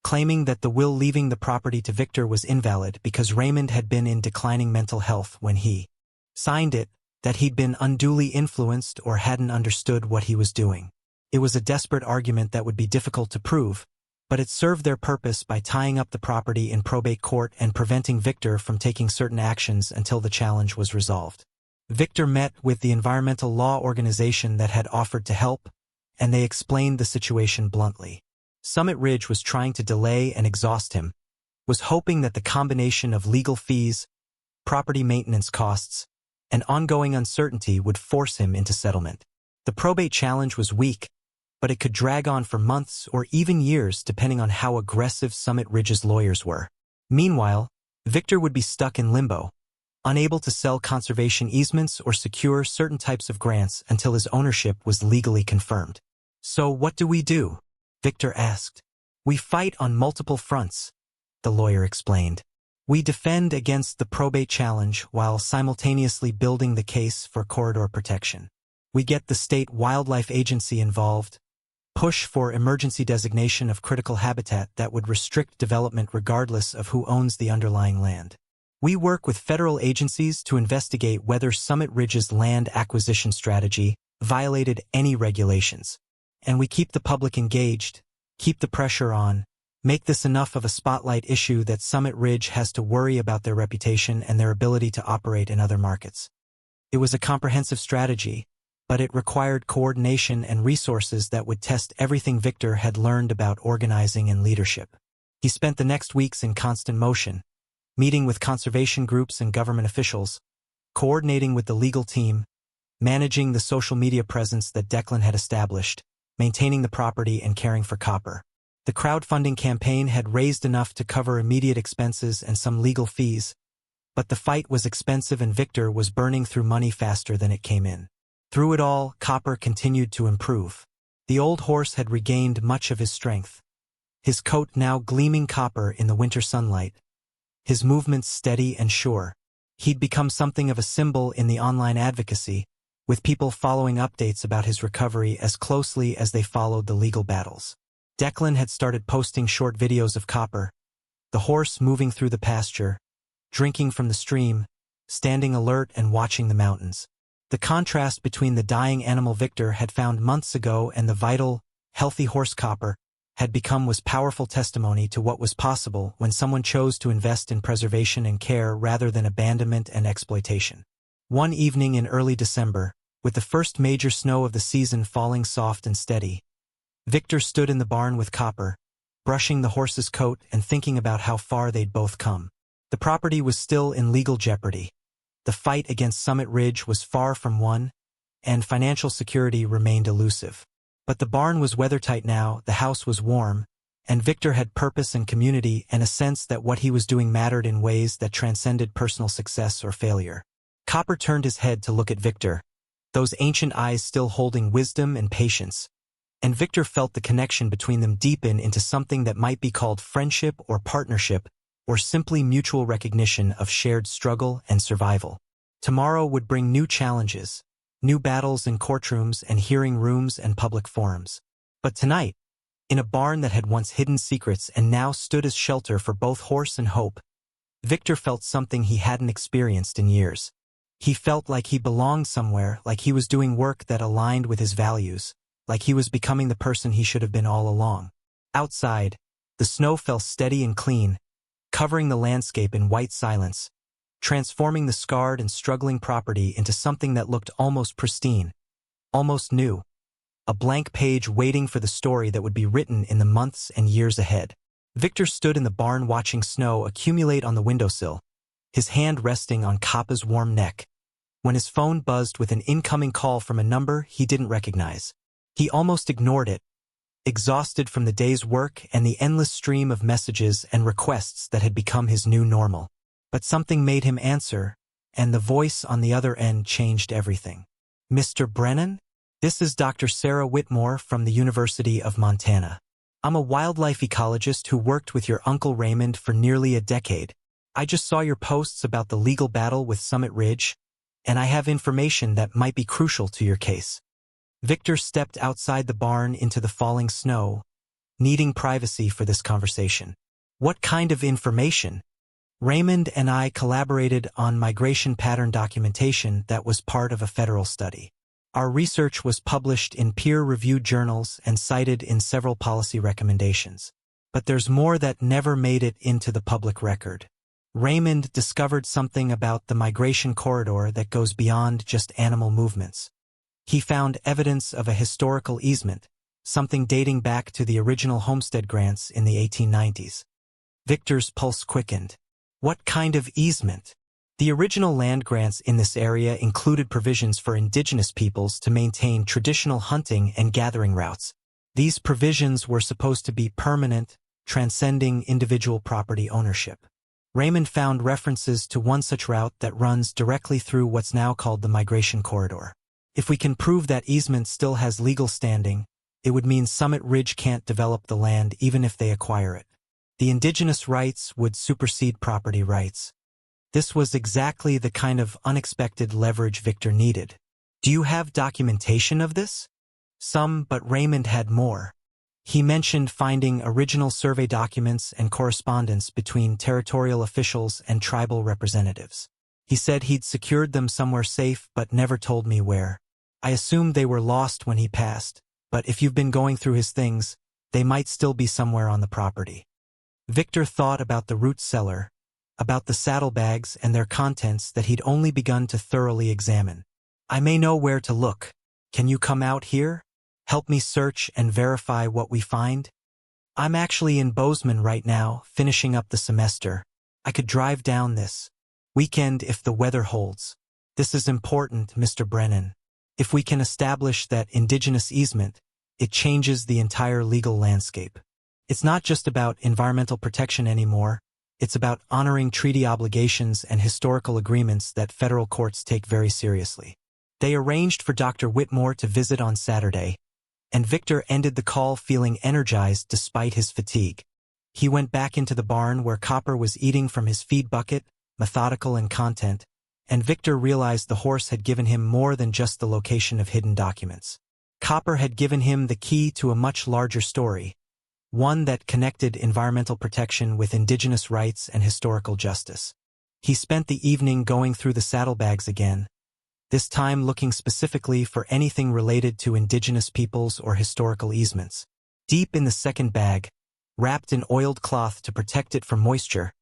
claiming that the will leaving the property to Victor was invalid because Raymond had been in declining mental health when he signed it, that he'd been unduly influenced or hadn't understood what he was doing. It was a desperate argument that would be difficult to prove, but it served their purpose by tying up the property in probate court and preventing Victor from taking certain actions until the challenge was resolved. Victor met with the environmental law organization that had offered to help, and they explained the situation bluntly. Summit Ridge was trying to delay and exhaust him, was hoping that the combination of legal fees, property maintenance costs, and ongoing uncertainty would force him into settlement. The probate challenge was weak, but it could drag on for months or even years depending on how aggressive Summit Ridge's lawyers were. Meanwhile, Victor would be stuck in limbo, unable to sell conservation easements or secure certain types of grants until his ownership was legally confirmed. "So what do we do?" Victor asked. "We fight on multiple fronts," the lawyer explained. "We defend against the probate challenge while simultaneously building the case for corridor protection. We get the state wildlife agency involved, push for emergency designation of critical habitat that would restrict development regardless of who owns the underlying land. We work with federal agencies to investigate whether Summit Ridge's land acquisition strategy violated any regulations. And we keep the public engaged, keep the pressure on, make this enough of a spotlight issue that Summit Ridge has to worry about their reputation and their ability to operate in other markets. It was a comprehensive strategy, but it required coordination and resources that would test everything Victor had learned about organizing and leadership. He spent the next weeks in constant motion, meeting with conservation groups and government officials, coordinating with the legal team, managing the social media presence that Declan had established, maintaining the property and caring for copper. The crowdfunding campaign had raised enough to cover immediate expenses and some legal fees, but the fight was expensive and Victor was burning through money faster than it came in. Through it all, copper continued to improve. The old horse had regained much of his strength, his coat now gleaming copper in the winter sunlight, his movements steady and sure. He'd become something of a symbol in the online advocacy, with people following updates about his recovery as closely as they followed the legal battles. Declan had started posting short videos of copper, the horse moving through the pasture, drinking from the stream, standing alert and watching the mountains. The contrast between the dying animal Victor had found months ago and the vital, healthy horse copper had become was powerful testimony to what was possible when someone chose to invest in preservation and care rather than abandonment and exploitation. One evening in early December, with the first major snow of the season falling soft and steady, Victor stood in the barn with Copper, brushing the horse's coat and thinking about how far they'd both come. The property was still in legal jeopardy. The fight against Summit Ridge was far from won, and financial security remained elusive. But the barn was weathertight now, the house was warm, and Victor had purpose and community and a sense that what he was doing mattered in ways that transcended personal success or failure. Copper turned his head to look at Victor, those ancient eyes still holding wisdom and patience, and Victor felt the connection between them deepen into something that might be called friendship or partnership, or simply mutual recognition of shared struggle and survival. Tomorrow would bring new challenges, new battles in courtrooms and hearing rooms and public forums. But tonight, in a barn that had once hidden secrets and now stood as shelter for both horse and hope, Victor felt something he hadn't experienced in years. He felt like he belonged somewhere, like he was doing work that aligned with his values, like he was becoming the person he should have been all along. Outside, the snow fell steady and clean, covering the landscape in white silence, transforming the scarred and struggling property into something that looked almost pristine, almost new, a blank page waiting for the story that would be written in the months and years ahead. Victor stood in the barn watching snow accumulate on the windowsill, his hand resting on Kappa's warm neck, when his phone buzzed with an incoming call from a number he didn't recognize. He almost ignored it, exhausted from the day's work and the endless stream of messages and requests that had become his new normal. But something made him answer, and the voice on the other end changed everything. "Mr. Brennan? This is Dr. Sarah Whitmore from the University of Montana. I'm a wildlife ecologist who worked with your Uncle Raymond for nearly a decade. I just saw your posts about the legal battle with Summit Ridge, and I have information that might be crucial to your case." Victor stepped outside the barn into the falling snow, needing privacy for this conversation. "What kind of information?" "Raymond and I collaborated on migration pattern documentation that was part of a federal study. Our research was published in peer-reviewed journals and cited in several policy recommendations. But there's more that never made it into the public record. Raymond discovered something about the migration corridor that goes beyond just animal movements. He found evidence of a historical easement, something dating back to the original homestead grants in the 1890s. Victor's pulse quickened. What kind of easement? The original land grants in this area included provisions for indigenous peoples to maintain traditional hunting and gathering routes. These provisions were supposed to be permanent, transcending individual property ownership. Raymond found references to one such route that runs directly through what's now called the migration corridor. If we can prove that easement still has legal standing, it would mean Summit Ridge can't develop the land even if they acquire it. The indigenous rights would supersede property rights. This was exactly the kind of unexpected leverage Victor needed. Do you have documentation of this? Some, but Raymond had more. He mentioned finding original survey documents and correspondence between territorial officials and tribal representatives. He said he'd secured them somewhere safe but never told me where. I assumed they were lost when he passed, but if you've been going through his things, they might still be somewhere on the property. Victor thought about the root cellar, about the saddlebags and their contents that he'd only begun to thoroughly examine. I may know where to look. Can you come out here? Help me search and verify what we find? I'm actually in Bozeman right now, finishing up the semester. I could drive down this weekend if the weather holds. This is important, Mr. Brennan. If we can establish that indigenous easement, it changes the entire legal landscape. It's not just about environmental protection anymore. It's about honoring treaty obligations and historical agreements that federal courts take very seriously. They arranged for Dr. Whitmore to visit on Saturday, and Victor ended the call feeling energized despite his fatigue. He went back into the barn where Copper was eating from his feed bucket, methodical and content, and Victor realized the horse had given him more than just the location of hidden documents. Copper had given him the key to a much larger story, one that connected environmental protection with indigenous rights and historical justice. He spent the evening going through the saddlebags again, this time looking specifically for anything related to indigenous peoples or historical easements. Deep in the second bag, wrapped in oiled cloth to protect it from moisture,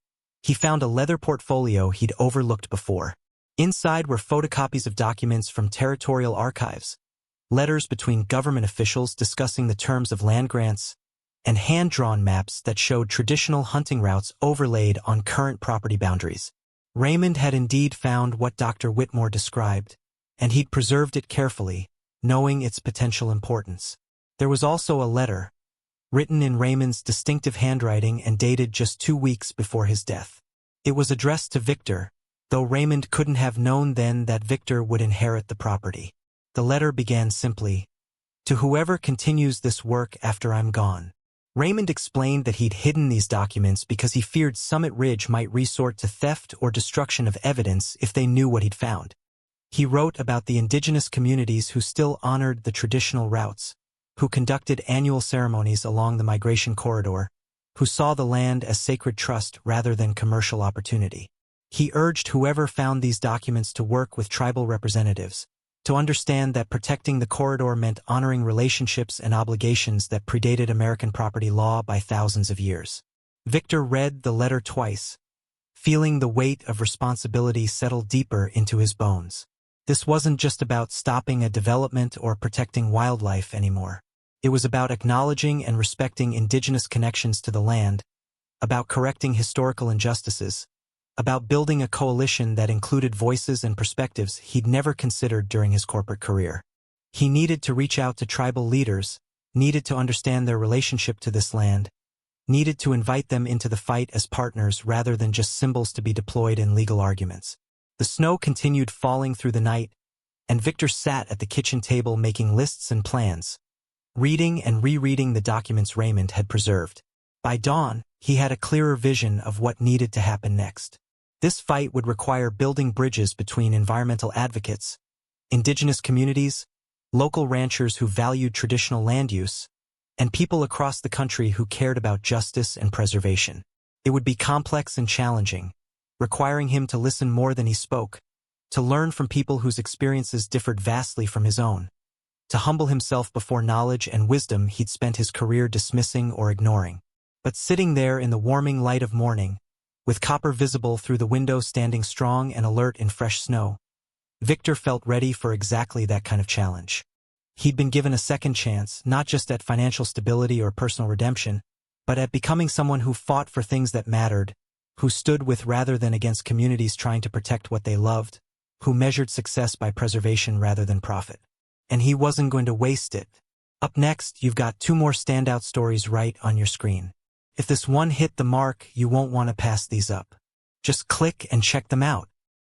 he found a leather portfolio he'd overlooked before. Inside were photocopies of documents from territorial archives, letters between government officials discussing the terms of land grants, and hand-drawn maps that showed traditional hunting routes overlaid on current property boundaries. Raymond had indeed found what Dr. Whitmore described, and he'd preserved it carefully, knowing its potential importance. There was also a letter, written in Raymond's distinctive handwriting and dated just 2 weeks before his death. It was addressed to Victor, though Raymond couldn't have known then that Victor would inherit the property. The letter began simply, "To whoever continues this work after I'm gone." Raymond explained that he'd hidden these documents because he feared Summit Ridge might resort to theft or destruction of evidence if they knew what he'd found. He wrote about the indigenous communities who still honored the traditional routes, who conducted annual ceremonies along the migration corridor, who saw the land as sacred trust rather than commercial opportunity. He urged whoever found these documents to work with tribal representatives, to understand that protecting the corridor meant honoring relationships and obligations that predated American property law by thousands of years. Victor read the letter twice, feeling the weight of responsibility settle deeper into his bones. This wasn't just about stopping a development or protecting wildlife anymore. It was about acknowledging and respecting indigenous connections to the land, about correcting historical injustices, about building a coalition that included voices and perspectives he'd never considered during his corporate career. He needed to reach out to tribal leaders, needed to understand their relationship to this land, needed to invite them into the fight as partners rather than just symbols to be deployed in legal arguments. The snow continued falling through the night, and Victor sat at the kitchen table making lists and plans, reading and rereading the documents Raymond had preserved. By dawn, he had a clearer vision of what needed to happen next. This fight would require building bridges between environmental advocates, indigenous communities, local ranchers who valued traditional land use, and people across the country who cared about justice and preservation. It would be complex and challenging, requiring him to listen more than he spoke, to learn from people whose experiences differed vastly from his own, to humble himself before knowledge and wisdom he'd spent his career dismissing or ignoring. But sitting there in the warming light of morning, with Copper visible through the window standing strong and alert in fresh snow, Victor felt ready for exactly that kind of challenge. He'd been given a second chance, not just at financial stability or personal redemption, but at becoming someone who fought for things that mattered, who stood with rather than against communities trying to protect what they loved, who measured success by preservation rather than profit. And he wasn't going to waste it. Up next, you've got 2 more standout stories right on your screen. If this one hit the mark, you won't want to pass these up. Just click and check them out.